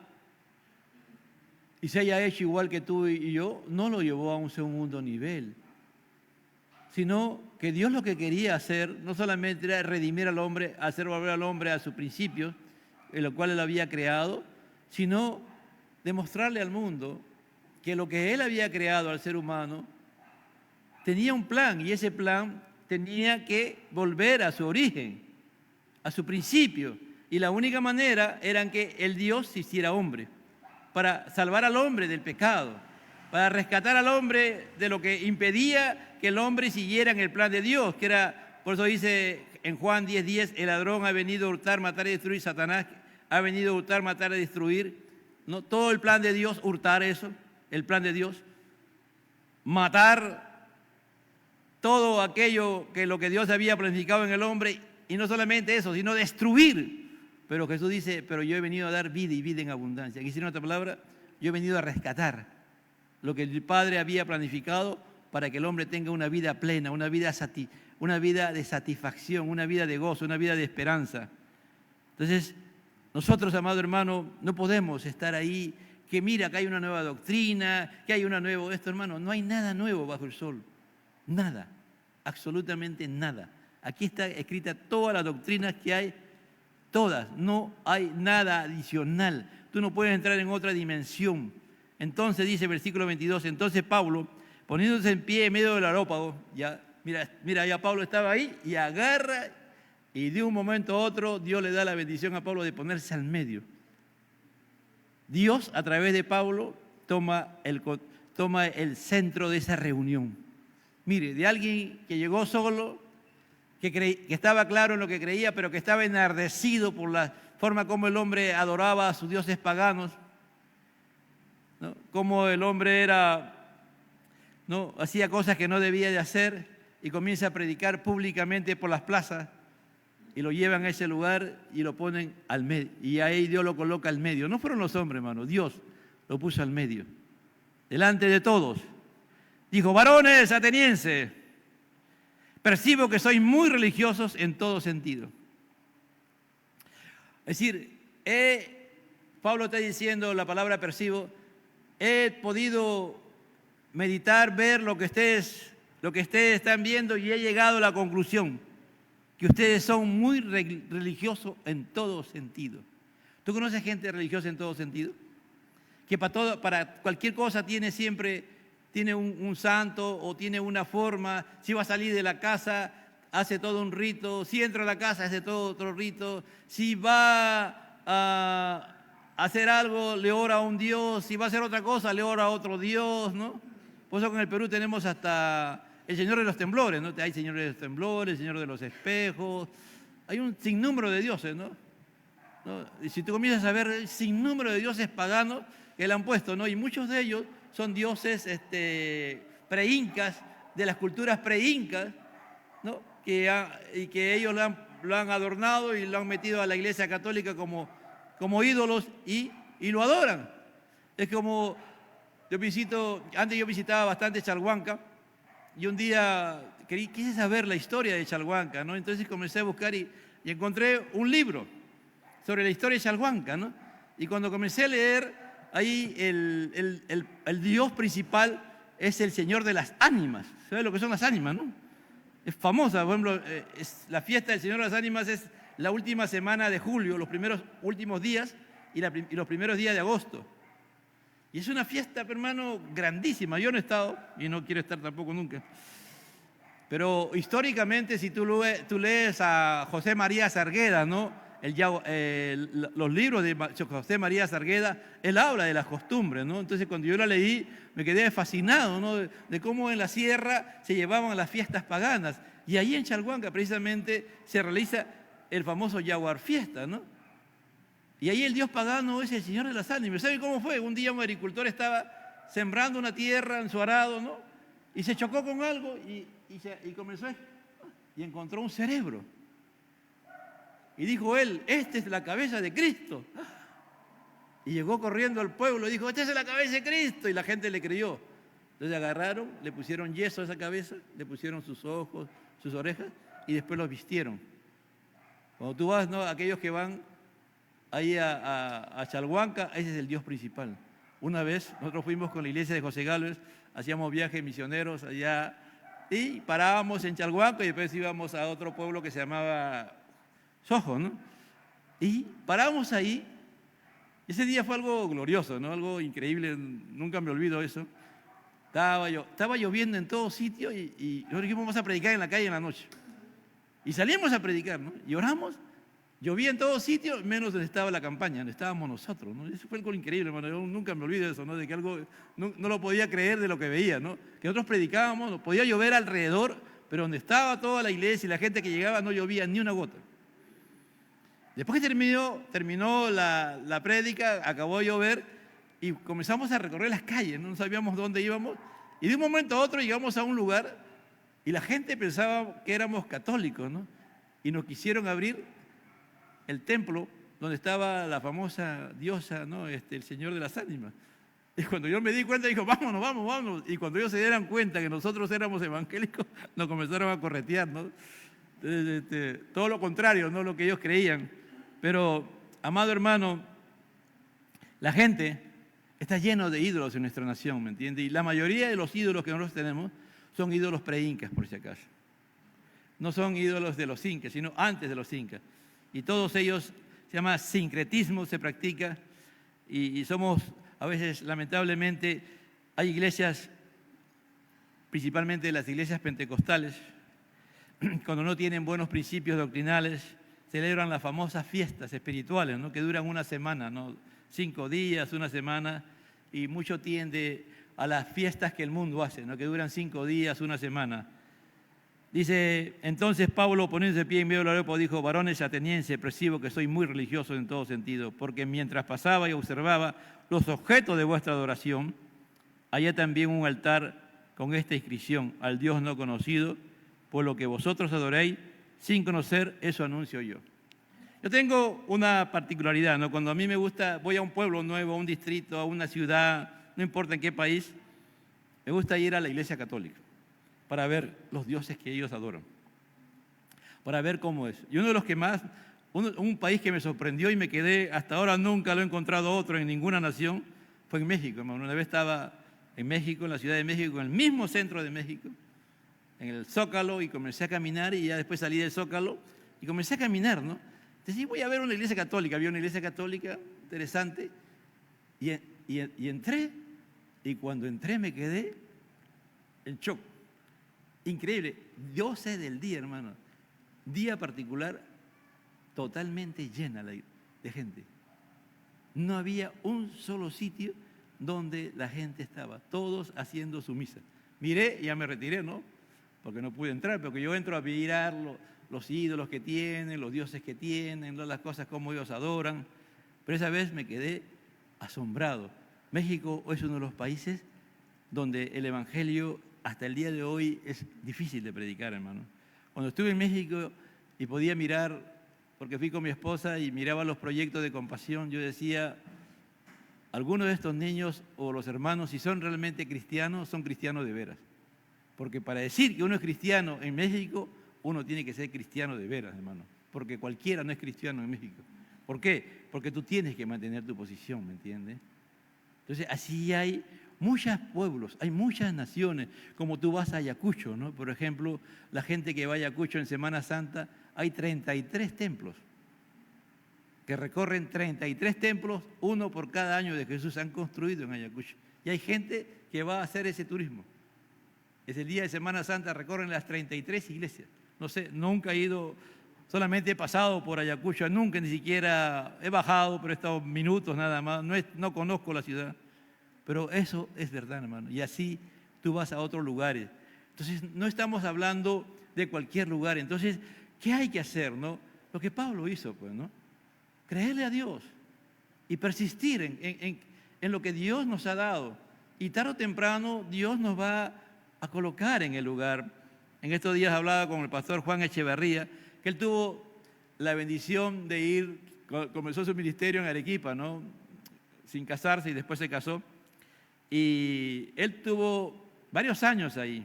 y se haya hecho igual que tú y yo, no lo llevó a un segundo nivel, sino que Dios lo que quería hacer no solamente era redimir al hombre, hacer volver al hombre a sus principios, en lo cual Él había creado, sino demostrarle al mundo que lo que Él había creado al ser humano tenía un plan, y ese plan tenía que volver a su origen, a su principio, y la única manera era que el Dios se hiciera hombre, para salvar al hombre del pecado, para rescatar al hombre de lo que impedía que el hombre siguiera en el plan de Dios, que era, por eso dice en Juan 10:10, el ladrón ha venido a hurtar, matar y destruir, Satanás ha venido a hurtar, matar y destruir, ¿no? Todo el plan de Dios, hurtar eso, el plan de Dios, matar todo aquello que lo que Dios había planificado en el hombre, y no solamente eso, sino destruir. Pero Jesús dice, pero yo he venido a dar vida y vida en abundancia. Aquí tiene otra palabra, yo he venido a rescatar lo que el Padre había planificado para que el hombre tenga una vida plena, una vida de satisfacción, una vida de gozo, una vida de esperanza. Entonces, nosotros, amado hermano, no podemos estar ahí, que mira, que hay una nueva doctrina, que hay una nueva esto, hermano. No hay nada nuevo bajo el sol. Nada, absolutamente nada. Aquí está escrita todas las doctrinas que hay, todas, no hay nada adicional. Tú no puedes entrar en otra dimensión. Entonces dice versículo 22, entonces Pablo, poniéndose en pie en medio del areópago, ya Pablo estaba ahí y agarra, y de un momento a otro Dios le da la bendición a Pablo de ponerse al medio. Dios a través de Pablo toma el centro de esa reunión. Mire, de alguien que llegó solo, que estaba claro en lo que creía, pero que estaba enardecido por la forma como el hombre adoraba a sus dioses paganos, ¿no? Como el hombre hacía cosas que no debía de hacer, y comienza a predicar públicamente por las plazas, y lo llevan a ese lugar y lo ponen al medio, y ahí Dios lo coloca al medio. No fueron los hombres, hermano, Dios lo puso al medio, delante de todos. Dijo, varones atenienses, percibo que sois muy religiosos en todo sentido. Es decir, Pablo está diciendo la palabra percibo, he podido meditar, ver lo que ustedes están viendo, y he llegado a la conclusión que ustedes son muy religiosos en todo sentido. ¿Tú conoces gente religiosa en todo sentido? Que para cualquier cosa tiene un santo, o tiene una forma. Si va a salir de la casa, hace todo un rito. Si entra a la casa, hace todo otro rito. Si va a hacer algo, le ora a un Dios. Si va a hacer otra cosa, le ora a otro Dios, ¿no? Por eso en el Perú tenemos hasta el Señor de los Temblores, ¿no? Hay Señor de los Temblores, el Señor de los Espejos. Hay un sinnúmero de dioses, ¿no? Y si tú comienzas a ver el sinnúmero de dioses paganos que le han puesto, ¿no? Y muchos de ellos son dioses pre-incas, de las culturas pre-incas, ¿no? Y que ellos lo han adornado y lo han metido a la Iglesia Católica como ídolos, y lo adoran. Es como, antes yo visitaba bastante Chalhuanca, y un día quise saber la historia de Chalhuanca, ¿no? Entonces comencé a buscar y encontré un libro sobre la historia de Chalhuanca, ¿no? Y cuando comencé a leer, ahí el Dios principal es el Señor de las ánimas. ¿Sabes lo que son las ánimas, no? Es famosa, por ejemplo, la fiesta del Señor de las ánimas es la última semana de julio, los últimos días y los primeros días de agosto. Y es una fiesta, hermano, grandísima. Yo no he estado y no quiero estar tampoco nunca. Pero históricamente, si tú lees a José María Sargueda, ¿no? Los libros de José María Sargueda, él habla de las costumbres, ¿no? Entonces, cuando yo la leí, me quedé fascinado, ¿no? De cómo en la sierra se llevaban las fiestas paganas. Y ahí en Chalhuanca, precisamente, se realiza el famoso Yaguar Fiesta, ¿no? Y ahí el dios pagano es el Señor de las ánimas. ¿Saben cómo fue? Un día un agricultor estaba sembrando una tierra en su arado, ¿no? Y se chocó con algo y comenzó y encontró un cerebro. Y dijo él, esta es la cabeza de Cristo. Y llegó corriendo al pueblo y dijo, esta es la cabeza de Cristo. Y la gente le creyó. Entonces agarraron, le pusieron yeso a esa cabeza, le pusieron sus ojos, sus orejas, y después los vistieron. Cuando tú vas, ¿no? Aquellos que van ahí a Chalhuanca, ese es el Dios principal. Una vez nosotros fuimos con la iglesia de José Gálvez, hacíamos viajes misioneros allá y parábamos en Chalhuanco y después íbamos a otro pueblo que se llamaba Sojo, ¿no? Y parábamos ahí. Ese día fue algo glorioso, ¿no? Algo increíble, nunca me olvido eso. Estaba lloviendo en todo sitio y nosotros dijimos, vamos a predicar en la calle en la noche. Y salimos a predicar, ¿no? Y oramos, llovía en todo sitio, menos donde estaba la campaña, donde estábamos nosotros, ¿no? Eso fue algo increíble, hermano. Yo nunca me olvido de eso, ¿no? De que algo, no lo podía creer de lo que veía, ¿no? Que nosotros predicábamos, no podía llover alrededor, pero donde estaba toda la iglesia y la gente que llegaba no llovía ni una gota. Después que terminó la prédica, acabó de llover y comenzamos a recorrer las calles, no sabíamos dónde íbamos. Y de un momento a otro llegamos a un lugar y la gente pensaba que éramos católicos, ¿no? Y nos quisieron abrir el templo donde estaba la famosa diosa, ¿no? El Señor de las Ánimas. Y cuando yo me di cuenta, dijo, vámonos, vámonos. Y cuando ellos se dieran cuenta que nosotros éramos evangélicos, nos comenzaron a corretear, ¿no? Entonces, todo lo contrario, no lo que ellos creían. Pero, amado hermano, la gente está llena de ídolos en nuestra nación, ¿me entiende? Y la mayoría de los ídolos que nosotros tenemos son ídolos pre-incas, por si acaso. No son ídolos de los incas, sino antes de los incas. Y todos ellos, se llama sincretismo, se practica, y somos, a veces, lamentablemente, hay iglesias, principalmente las iglesias pentecostales, cuando no tienen buenos principios doctrinales, celebran las famosas fiestas espirituales, ¿no? Que duran una semana, ¿no? 5 días, una semana, y mucho tiende a las fiestas que el mundo hace, ¿no? Que duran 5 días, una semana. Dice, entonces Pablo, poniéndose de pie en medio del areópago, dijo, varones atenienses, percibo que soy muy religioso en todo sentido, porque mientras pasaba y observaba los objetos de vuestra adoración, hallé también un altar con esta inscripción, al Dios no conocido, por lo que vosotros adoréis, sin conocer, eso anuncio yo. Yo tengo una particularidad, ¿no? Cuando a mí me gusta, voy a un pueblo nuevo, a un distrito, a una ciudad, no importa en qué país, me gusta ir a la iglesia católica para ver los dioses que ellos adoran, para ver cómo es. Y uno de los que más, un país que me sorprendió y me quedé, hasta ahora nunca lo he encontrado otro en ninguna nación, fue en México, hermano. Una vez estaba en México, en la Ciudad de México, en el mismo centro de México, en el Zócalo, y comencé a caminar y ya después salí del Zócalo y comencé a caminar, ¿no? Entonces voy a ver una iglesia católica, había una iglesia católica interesante y entré, y cuando entré me quedé en shock. Increíble, 12 del día, hermano, día particular totalmente llena de gente. No había un solo sitio donde la gente estaba, todos haciendo su misa. Miré y ya me retiré, ¿no? Porque no pude entrar, porque yo entro a mirar los ídolos que tienen, los dioses que tienen, las cosas como ellos adoran. Pero esa vez me quedé asombrado. México es uno de los países donde el evangelio hasta el día de hoy es difícil de predicar, hermano. Cuando estuve en México y podía mirar, porque fui con mi esposa y miraba los proyectos de compasión, yo decía, algunos de estos niños o los hermanos, si son realmente cristianos, son cristianos de veras. Porque para decir que uno es cristiano en México, uno tiene que ser cristiano de veras, hermano. Porque cualquiera no es cristiano en México. ¿Por qué? Porque tú tienes que mantener tu posición, ¿me entiendes? Entonces, así hay muchos pueblos, hay muchas naciones, como tú vas a Ayacucho, ¿no? Por ejemplo, la gente que va a Ayacucho en Semana Santa, hay 33 templos, que recorren 33 templos, uno por cada año de Jesús han construido en Ayacucho. Y hay gente que va a hacer ese turismo. Es el día de Semana Santa, recorren las 33 iglesias. No sé, nunca he ido, solamente he pasado por Ayacucho, nunca ni siquiera he bajado, pero he estado minutos nada más, no conozco la ciudad. Pero eso es verdad, hermano. Y así tú vas a otros lugares. Entonces, no estamos hablando de cualquier lugar. Entonces, ¿qué hay que hacer, no? Lo que Pablo hizo, pues, ¿no? Creerle a Dios y persistir en lo que Dios nos ha dado. Y tarde o temprano, Dios nos va a colocar en el lugar. En estos días hablaba con el pastor Juan Echeverría, que él tuvo la bendición de ir, comenzó su ministerio en Arequipa, ¿no? Sin casarse, y después se casó. Y él tuvo varios años ahí.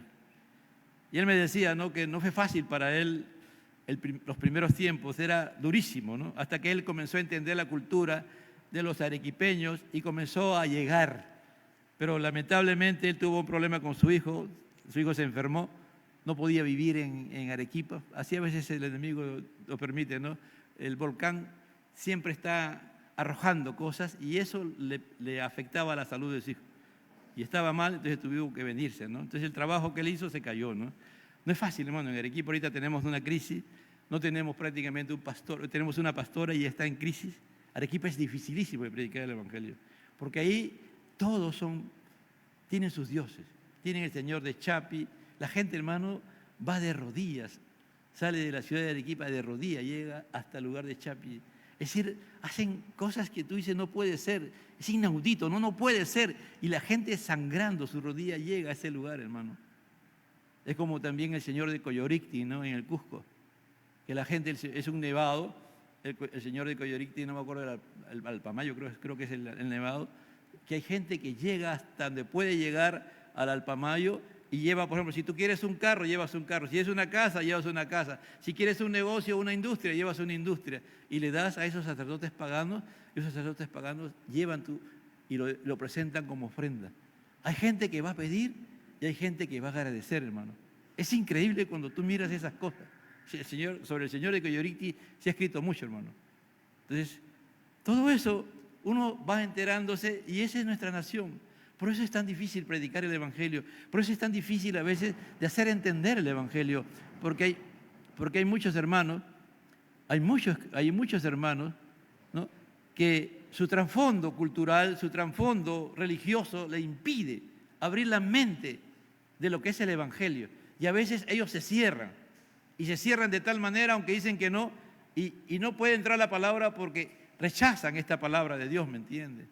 Y él me decía, ¿no? Que no fue fácil para él los primeros tiempos, era durísimo, ¿no? Hasta que él comenzó a entender la cultura de los arequipeños y comenzó a llegar. Pero lamentablemente él tuvo un problema con su hijo se enfermó no podía vivir en Arequipa. Así a veces el enemigo lo permite, ¿no? El volcán siempre está arrojando cosas y eso le afectaba a la salud de su hijo. Y estaba mal, entonces tuvo que venirse, ¿no? Entonces el trabajo que él hizo se cayó, ¿no? No es fácil, hermano. En Arequipa ahorita tenemos una crisis, no tenemos prácticamente un pastor, tenemos una pastora y está en crisis. Arequipa es dificilísimo de predicar el Evangelio, porque ahí todos tienen sus dioses, tienen el Señor de Chapi. La gente, hermano, va de rodillas, sale de la ciudad de Arequipa de rodillas, llega hasta el lugar de Chapi. Es decir, hacen cosas que tú dices no puede ser, es inaudito, no puede ser. Y la gente sangrando su rodilla llega a ese lugar, hermano. Es como también el señor de Coyoricti, ¿no? En el Cusco, que la gente es un nevado, el señor de Coyoricti, no me acuerdo, el Alpamayo, creo que es el nevado, que hay gente que llega hasta donde puede llegar al Alpamayo y lleva, por ejemplo, si tú quieres un carro, llevas un carro. Si es una casa, llevas una casa. Si quieres un negocio o una industria, llevas una industria. Y le das a esos sacerdotes paganos, y esos sacerdotes paganos llevan y lo presentan como ofrenda. Hay gente que va a pedir y hay gente que va a agradecer, hermano. Es increíble cuando tú miras esas cosas. Sobre el señor de Coyoricti se ha escrito mucho, hermano. Entonces, todo eso uno va enterándose y esa es nuestra nación. Por eso es tan difícil predicar el Evangelio, por eso es tan difícil a veces de hacer entender el Evangelio, porque hay muchos hermanos, hay muchos hermanos, ¿no?, que su trasfondo cultural, su trasfondo religioso le impide abrir la mente de lo que es el Evangelio. Y a veces ellos se cierran, y se cierran de tal manera, aunque dicen que no, y no puede entrar la palabra porque rechazan esta palabra de Dios, ¿me entiendes?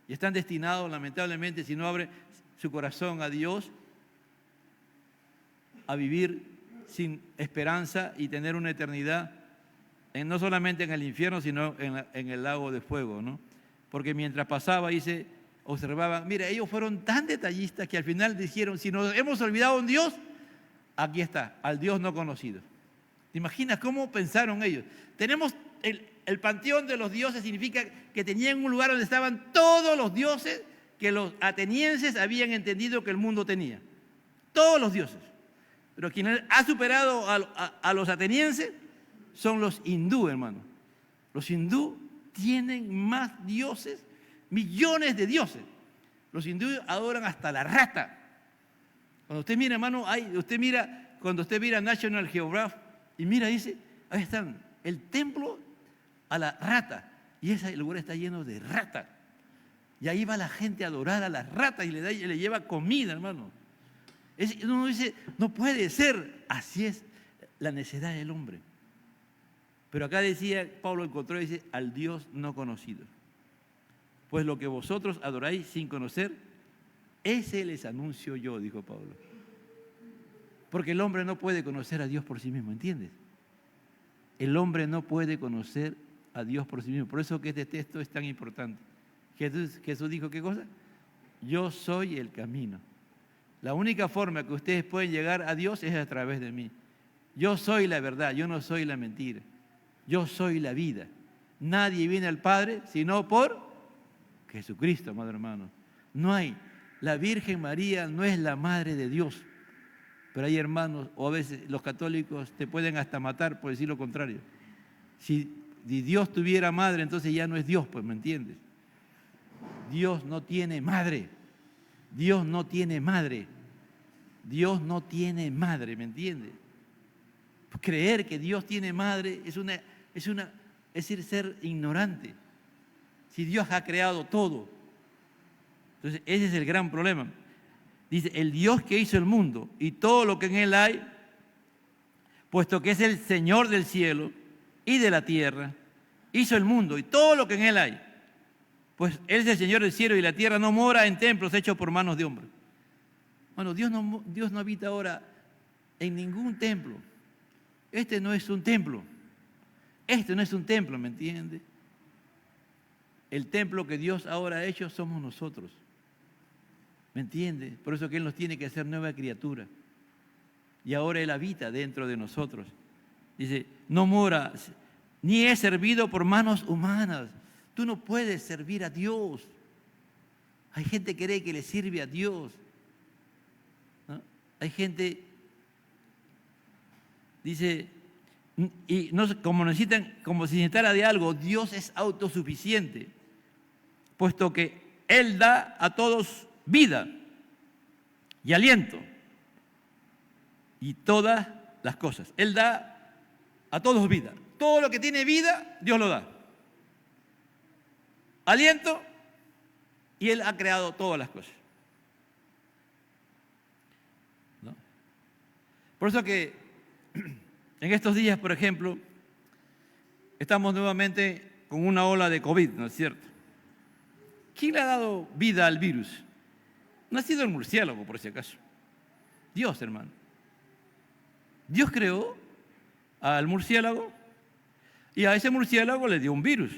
Y están destinados, lamentablemente, si no abren su corazón a Dios, a vivir sin esperanza y tener una eternidad, no solamente en el infierno, sino en el lago de fuego, ¿no? Porque mientras pasaba, observaban, mira, ellos fueron tan detallistas que al final dijeron, si nos hemos olvidado un Dios, aquí está, al Dios no conocido. ¿Te imaginas cómo pensaron ellos? Tenemos el panteón de los dioses, significa que tenían un lugar donde estaban todos los dioses que los atenienses habían entendido que el mundo tenía. Todos los dioses. Pero quien ha superado a los atenienses son los hindú, hermano. Los hindú tienen más dioses, millones de dioses. Los hindú adoran hasta la rata. Cuando usted mira, hermano, cuando usted mira National Geographic y mira, dice, ahí están, el templo a la rata, y ese lugar está lleno de ratas. Y ahí va la gente a adorar a las ratas y le lleva comida, hermano. Uno dice, no puede ser, así es la necedad del hombre. Pero acá decía, Pablo encontró, dice, al Dios no conocido. Pues lo que vosotros adoráis sin conocer, ese les anuncio yo, dijo Pablo. Porque el hombre no puede conocer a Dios por sí mismo, ¿entiendes? El hombre no puede conocer a Dios por sí mismo. Por eso que este texto es tan importante. Jesús dijo, ¿qué cosa? Yo soy el camino. La única forma que ustedes pueden llegar a Dios es a través de mí. Yo soy la verdad, yo no soy la mentira. Yo soy la vida. Nadie viene al Padre sino por Jesucristo, amado hermano. No hay. La Virgen María no es la madre de Dios. Pero hay hermanos, o a veces los católicos te pueden hasta matar por decir lo contrario. Si Dios tuviera madre, entonces ya no es Dios, pues, ¿me entiendes? Dios no tiene madre. Dios no tiene madre. Dios no tiene madre, ¿me entiendes? Creer que Dios tiene madre es decir, ser ignorante. Si Dios ha creado todo. Entonces, ese es el gran problema. Dice, el Dios que hizo el mundo y todo lo que en él hay, puesto que es el Señor del cielo y de la tierra, hizo el mundo y todo lo que en él hay. Pues Él es el Señor del cielo y la tierra, no mora en templos hechos por manos de hombres. Bueno, Dios no habita ahora en ningún templo. Este no es un templo. Este no es un templo, ¿me entiende? El templo que Dios ahora ha hecho somos nosotros. ¿Me entiende? Por eso que Él nos tiene que hacer nueva criatura. Y ahora Él habita dentro de nosotros. Dice, no mora, ni es servido por manos humanas. Tú no puedes servir a Dios. Hay gente que cree que le sirve a Dios, ¿no? Hay gente Dice, y no, como si necesitara de algo, Dios es autosuficiente, puesto que Él da a todos vida y aliento y todas las cosas. Él da a todos vida. Todo lo que tiene vida, Dios lo da. Aliento, y Él ha creado todas las cosas. ¿No? Por eso que en estos días, por ejemplo, estamos nuevamente con una ola de COVID, ¿no es cierto? ¿Quién le ha dado vida al virus? No ha sido el murciélago, por si acaso. Dios, hermano. Dios creó al murciélago y a ese murciélago le dio un virus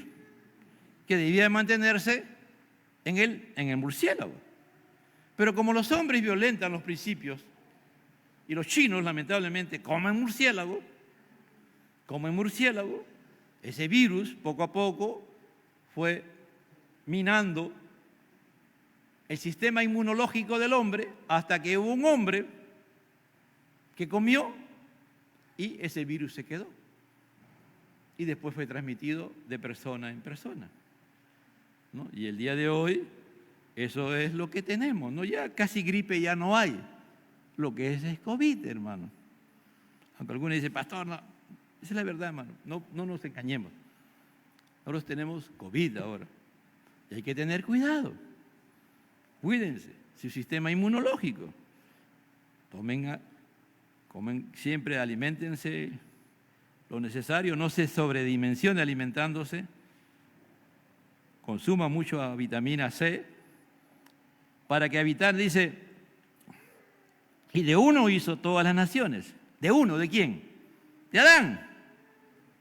que debía mantenerse en el murciélago. Pero como los hombres violentan los principios y los chinos lamentablemente comen murciélago, ese virus poco a poco fue minando el sistema inmunológico del hombre hasta que hubo un hombre que comió y ese virus se quedó. Y después fue transmitido de persona en persona, ¿no? Y el día de hoy, eso es lo que tenemos, ¿no? Ya casi gripe ya no hay. Lo que es COVID, hermano. Aunque algunos dicen, pastor, no, esa es la verdad, hermano. No nos engañemos. Nosotros tenemos COVID ahora. Y hay que tener cuidado. Cuídense, su sistema inmunológico. Comen siempre, aliméntense lo necesario, no se sobredimensione alimentándose, consuma mucha vitamina C, para que habitar, dice, y de uno hizo todas las naciones. ¿De uno? ¿De quién? De Adán.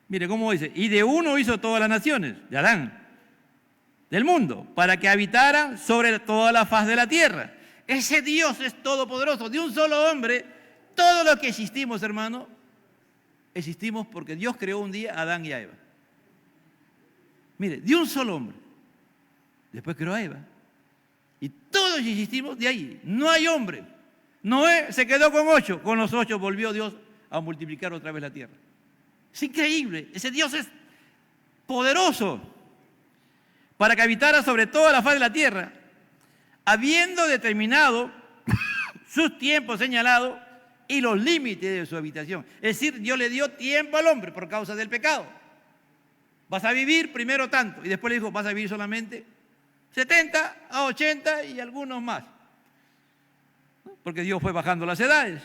Mire cómo dice, y de uno hizo todas las naciones, de Adán, del mundo, para que habitara sobre toda la faz de la tierra. Ese Dios es todopoderoso, de un solo hombre, todo lo que existimos, hermano, existimos porque Dios creó un día a Adán y a Eva. Mire, de un solo hombre. Después creó a Eva. Y todos existimos de ahí. No hay hombre. Noé se quedó con 8. Con los 8 volvió Dios a multiplicar otra vez la tierra. Es increíble. Ese Dios es poderoso para que habitara sobre toda la faz de la tierra, habiendo determinado sus tiempos señalados y los límites de su habitación. Es decir, Dios le dio tiempo al hombre por causa del pecado. Vas a vivir primero tanto, y después le dijo, vas a vivir solamente 70 a 80 y algunos más. Porque Dios fue bajando las edades.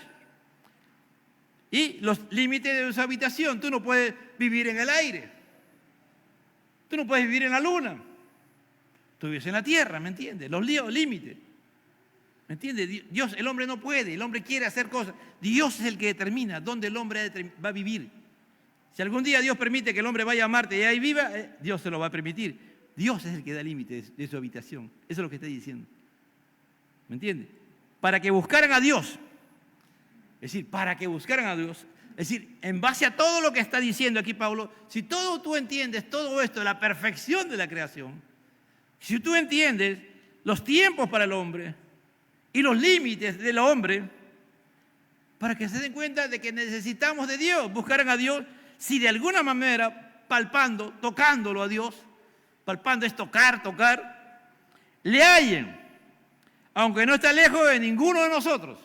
Y los límites de su habitación. Tú no puedes vivir en el aire. Tú no puedes vivir en la luna. Tú vives en la tierra, ¿me entiendes? Los límites. ¿Me entiendes? Dios, el hombre no puede, el hombre quiere hacer cosas. Dios es el que determina dónde el hombre va a vivir. Si algún día Dios permite que el hombre vaya a Marte y ahí viva, Dios se lo va a permitir. Dios es el que da límites de su habitación. Eso es lo que está diciendo. ¿Me entiendes? Para que buscaran a Dios. Es decir, para que buscaran a Dios. Es decir, en base a todo lo que está diciendo aquí Pablo, si todo tú entiendes todo esto, la perfección de la creación, si tú entiendes los tiempos para el hombre y los límites del hombre, para que se den cuenta de que necesitamos de Dios, buscaran a Dios, si de alguna manera, palpando, tocándolo a Dios, palpando es tocar, le hallen, aunque no está lejos de ninguno de nosotros.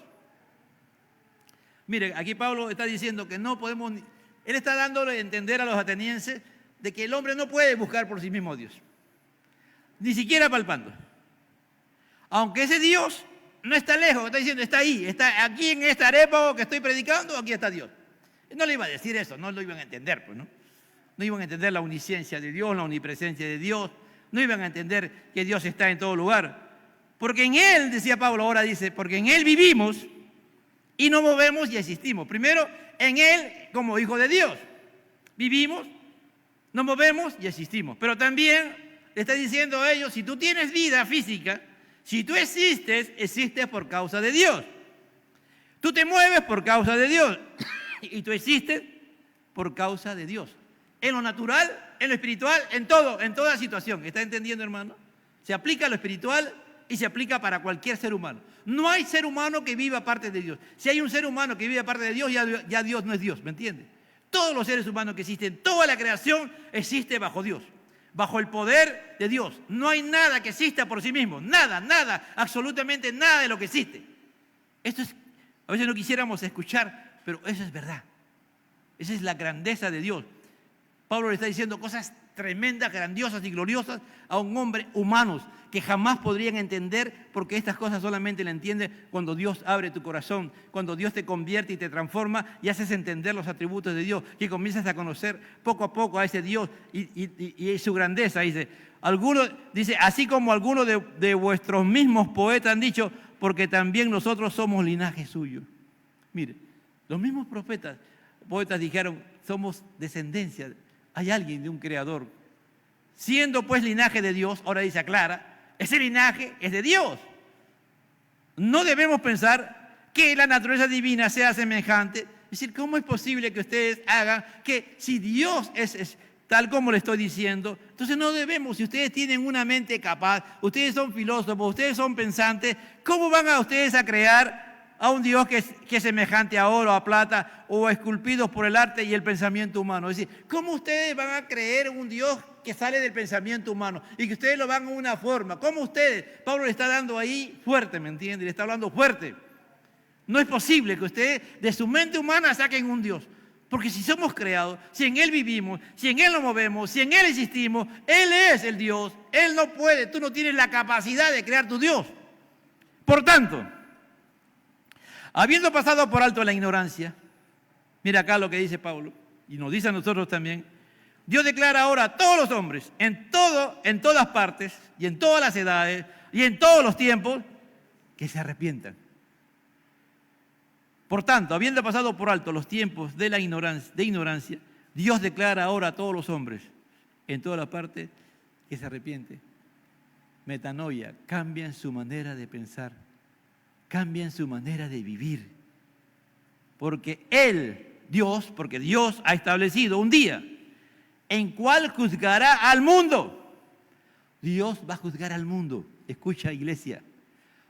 Mire, aquí Pablo está diciendo que no podemos, él está dándole a entender a los atenienses de que el hombre no puede buscar por sí mismo a Dios, ni siquiera palpando. Aunque ese Dios no está lejos, está diciendo, está ahí, está aquí en este arépago que estoy predicando, aquí está Dios. No le iba a decir eso, no lo iban a entender, pues, ¿no? No iban a entender la omnisciencia de Dios, la omnipresencia de Dios, no iban a entender que Dios está en todo lugar. Porque en Él, decía Pablo, ahora dice, porque en Él vivimos y nos movemos y existimos. Primero, en Él como hijo de Dios. Vivimos, nos movemos y existimos. Pero también le está diciendo a ellos, si tú tienes vida física, si tú existes, existes por causa de Dios. Tú te mueves por causa de Dios y tú existes por causa de Dios. En lo natural, en lo espiritual, en todo, en toda situación. ¿Está entendiendo, hermano? Se aplica lo espiritual y se aplica para cualquier ser humano. No hay ser humano que viva aparte de Dios. Si hay un ser humano que vive aparte de Dios, ya Dios no es Dios, ¿me entiende? Todos los seres humanos que existen, toda la creación existe bajo Dios, bajo el poder de Dios. No hay nada que exista por sí mismo, nada, absolutamente nada de lo que existe. Esto es, a veces no quisiéramos escuchar, pero eso es verdad. Esa es la grandeza de Dios. Pablo le está diciendo cosas tremendas, grandiosas y gloriosas a un hombre humanos que jamás podrían entender, porque estas cosas solamente la entiende cuando Dios abre tu corazón, cuando Dios te convierte y te transforma y haces entender los atributos de Dios, que comienzas a conocer poco a poco a ese Dios y su grandeza. Dice, así como algunos de vuestros mismos poetas han dicho, porque también nosotros somos linaje suyo. Mire, los mismos poetas dijeron, somos descendencia, hay alguien de un creador. Siendo pues linaje de Dios, ahora dice aclara, ese linaje es de Dios. No debemos pensar que la naturaleza divina sea semejante. Es decir, ¿cómo es posible que ustedes hagan que si Dios es tal como le estoy diciendo? Entonces no debemos, si ustedes tienen una mente capaz, ustedes son filósofos, ustedes son pensantes, ¿cómo van a ustedes a crear a un Dios que es semejante a oro, a plata o esculpidos por el arte y el pensamiento humano? Es decir, ¿cómo ustedes van a creer un Dios que sale del pensamiento humano y que ustedes lo van a una forma? ¿Cómo ustedes? Pablo le está dando ahí fuerte, ¿me entiende? Le está hablando fuerte. No es posible que ustedes de su mente humana saquen un Dios. Porque si somos creados, si en Él vivimos, si en Él nos movemos, si en Él existimos, Él es el Dios. Él no puede, tú no tienes la capacidad de crear tu Dios. Por tanto, habiendo pasado por alto la ignorancia, mira acá lo que dice Pablo, y nos dice a nosotros también, Dios declara ahora a todos los hombres, en todas partes, y en todas las edades, y en todos los tiempos, que se arrepientan. Por tanto, habiendo pasado por alto los tiempos de ignorancia, Dios declara ahora a todos los hombres, en todas las partes, que se arrepienten. Metanoia, cambian su manera de pensar, cambian su manera de vivir. Porque Dios ha establecido un día en cual juzgará al mundo. Dios va a juzgar al mundo. Escucha, iglesia.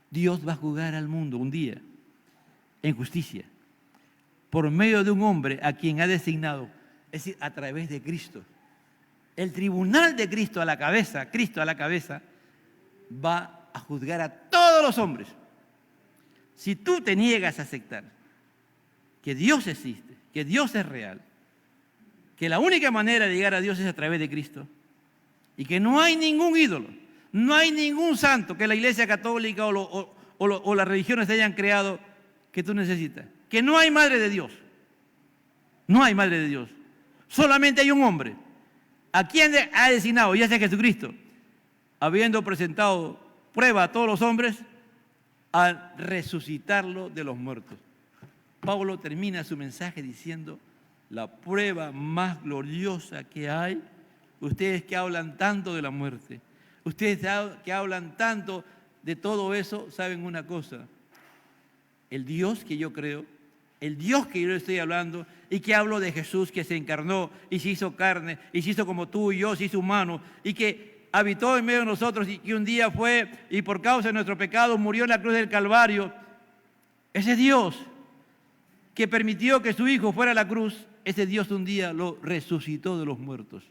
Dios va a juzgar al mundo un día en justicia por medio de un hombre a quien ha designado, es decir, a través de Cristo. El tribunal de Cristo a la cabeza va a juzgar a todos los hombres. Si tú te niegas a aceptar que Dios existe, que Dios es real, que la única manera de llegar a Dios es a través de Cristo y que no hay ningún ídolo, no hay ningún santo que la Iglesia Católica o las religiones hayan creado que tú necesitas, que no hay madre de Dios, no hay madre de Dios, solamente hay un hombre a quien ha designado, ya sea Jesucristo, habiendo presentado prueba a todos los hombres, a resucitarlo de los muertos. Pablo termina su mensaje diciendo, la prueba más gloriosa que hay, ustedes que hablan tanto de la muerte, ustedes que hablan tanto de todo eso, saben una cosa, el Dios que yo creo, el Dios que yo estoy hablando y que hablo de Jesús que se encarnó y se hizo carne y se hizo como tú y yo, se hizo humano y que habitó en medio de nosotros y que un día fue y por causa de nuestro pecado murió en la cruz del Calvario, ese Dios que permitió que su Hijo fuera a la cruz, ese Dios un día lo resucitó de los muertos.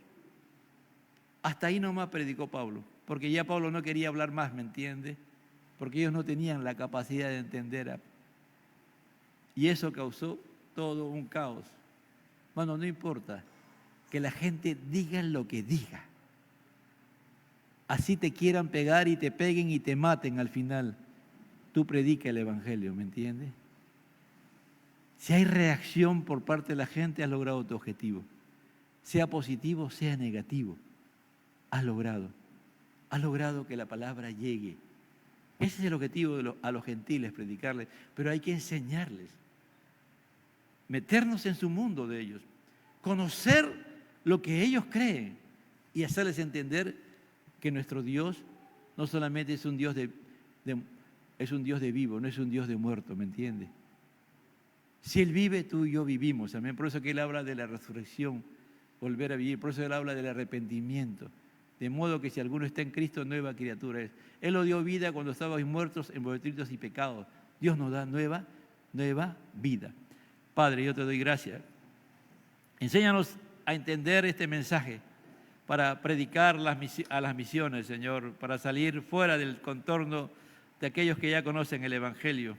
Hasta ahí nomás predicó Pablo, porque ya Pablo no quería hablar más, ¿me entiende? Porque ellos no tenían la capacidad de entender. Y eso causó todo un caos. Bueno, no importa que la gente diga lo que diga. Así te quieran pegar y te peguen y te maten al final. Tú predica el Evangelio, ¿me entiendes? Si hay reacción por parte de la gente, has logrado tu objetivo. Sea positivo, sea negativo. Has logrado que la palabra llegue. Ese es el objetivo a los gentiles, predicarles. Pero hay que enseñarles. Meternos en su mundo de ellos. Conocer lo que ellos creen. Y hacerles entender que nuestro Dios no solamente es un Dios es un Dios de vivo, no es un Dios de muerto, ¿me entiendes? Si Él vive, tú y yo vivimos. También por eso que Él habla de la resurrección, volver a vivir. Por eso Él habla del arrepentimiento. De modo que si alguno está en Cristo, nueva criatura es. Él nos dio vida cuando estábamos muertos en vuestros delitos y pecados. Dios nos da nueva vida. Padre, yo te doy gracias. Enséñanos a entender este mensaje para predicar a las misiones, Señor, para salir fuera del contorno de aquellos que ya conocen el Evangelio.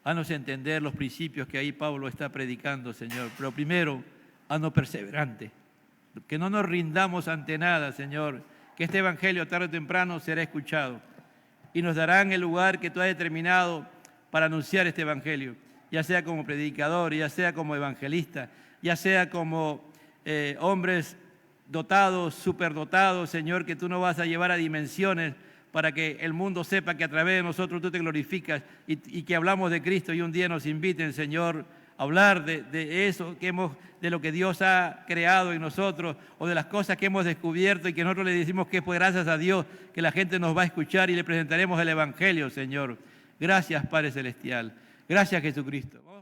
Haznos entender los principios que ahí Pablo está predicando, Señor. Pero primero, haznos perseverantes. Que no nos rindamos ante nada, Señor. Que este Evangelio tarde o temprano será escuchado. Y nos darán el lugar que tú has determinado para anunciar este Evangelio. Ya sea como predicador, ya sea como evangelista, ya sea como hombres dotados, superdotados, Señor, que tú nos vas a llevar a dimensiones para que el mundo sepa que a través de nosotros tú te glorificas y que hablamos de Cristo y un día nos inviten, Señor, a hablar de eso, de lo que Dios ha creado en nosotros o de las cosas que hemos descubierto y que nosotros le decimos que pues gracias a Dios que la gente nos va a escuchar y le presentaremos el Evangelio, Señor. Gracias, Padre Celestial. Gracias, Jesucristo.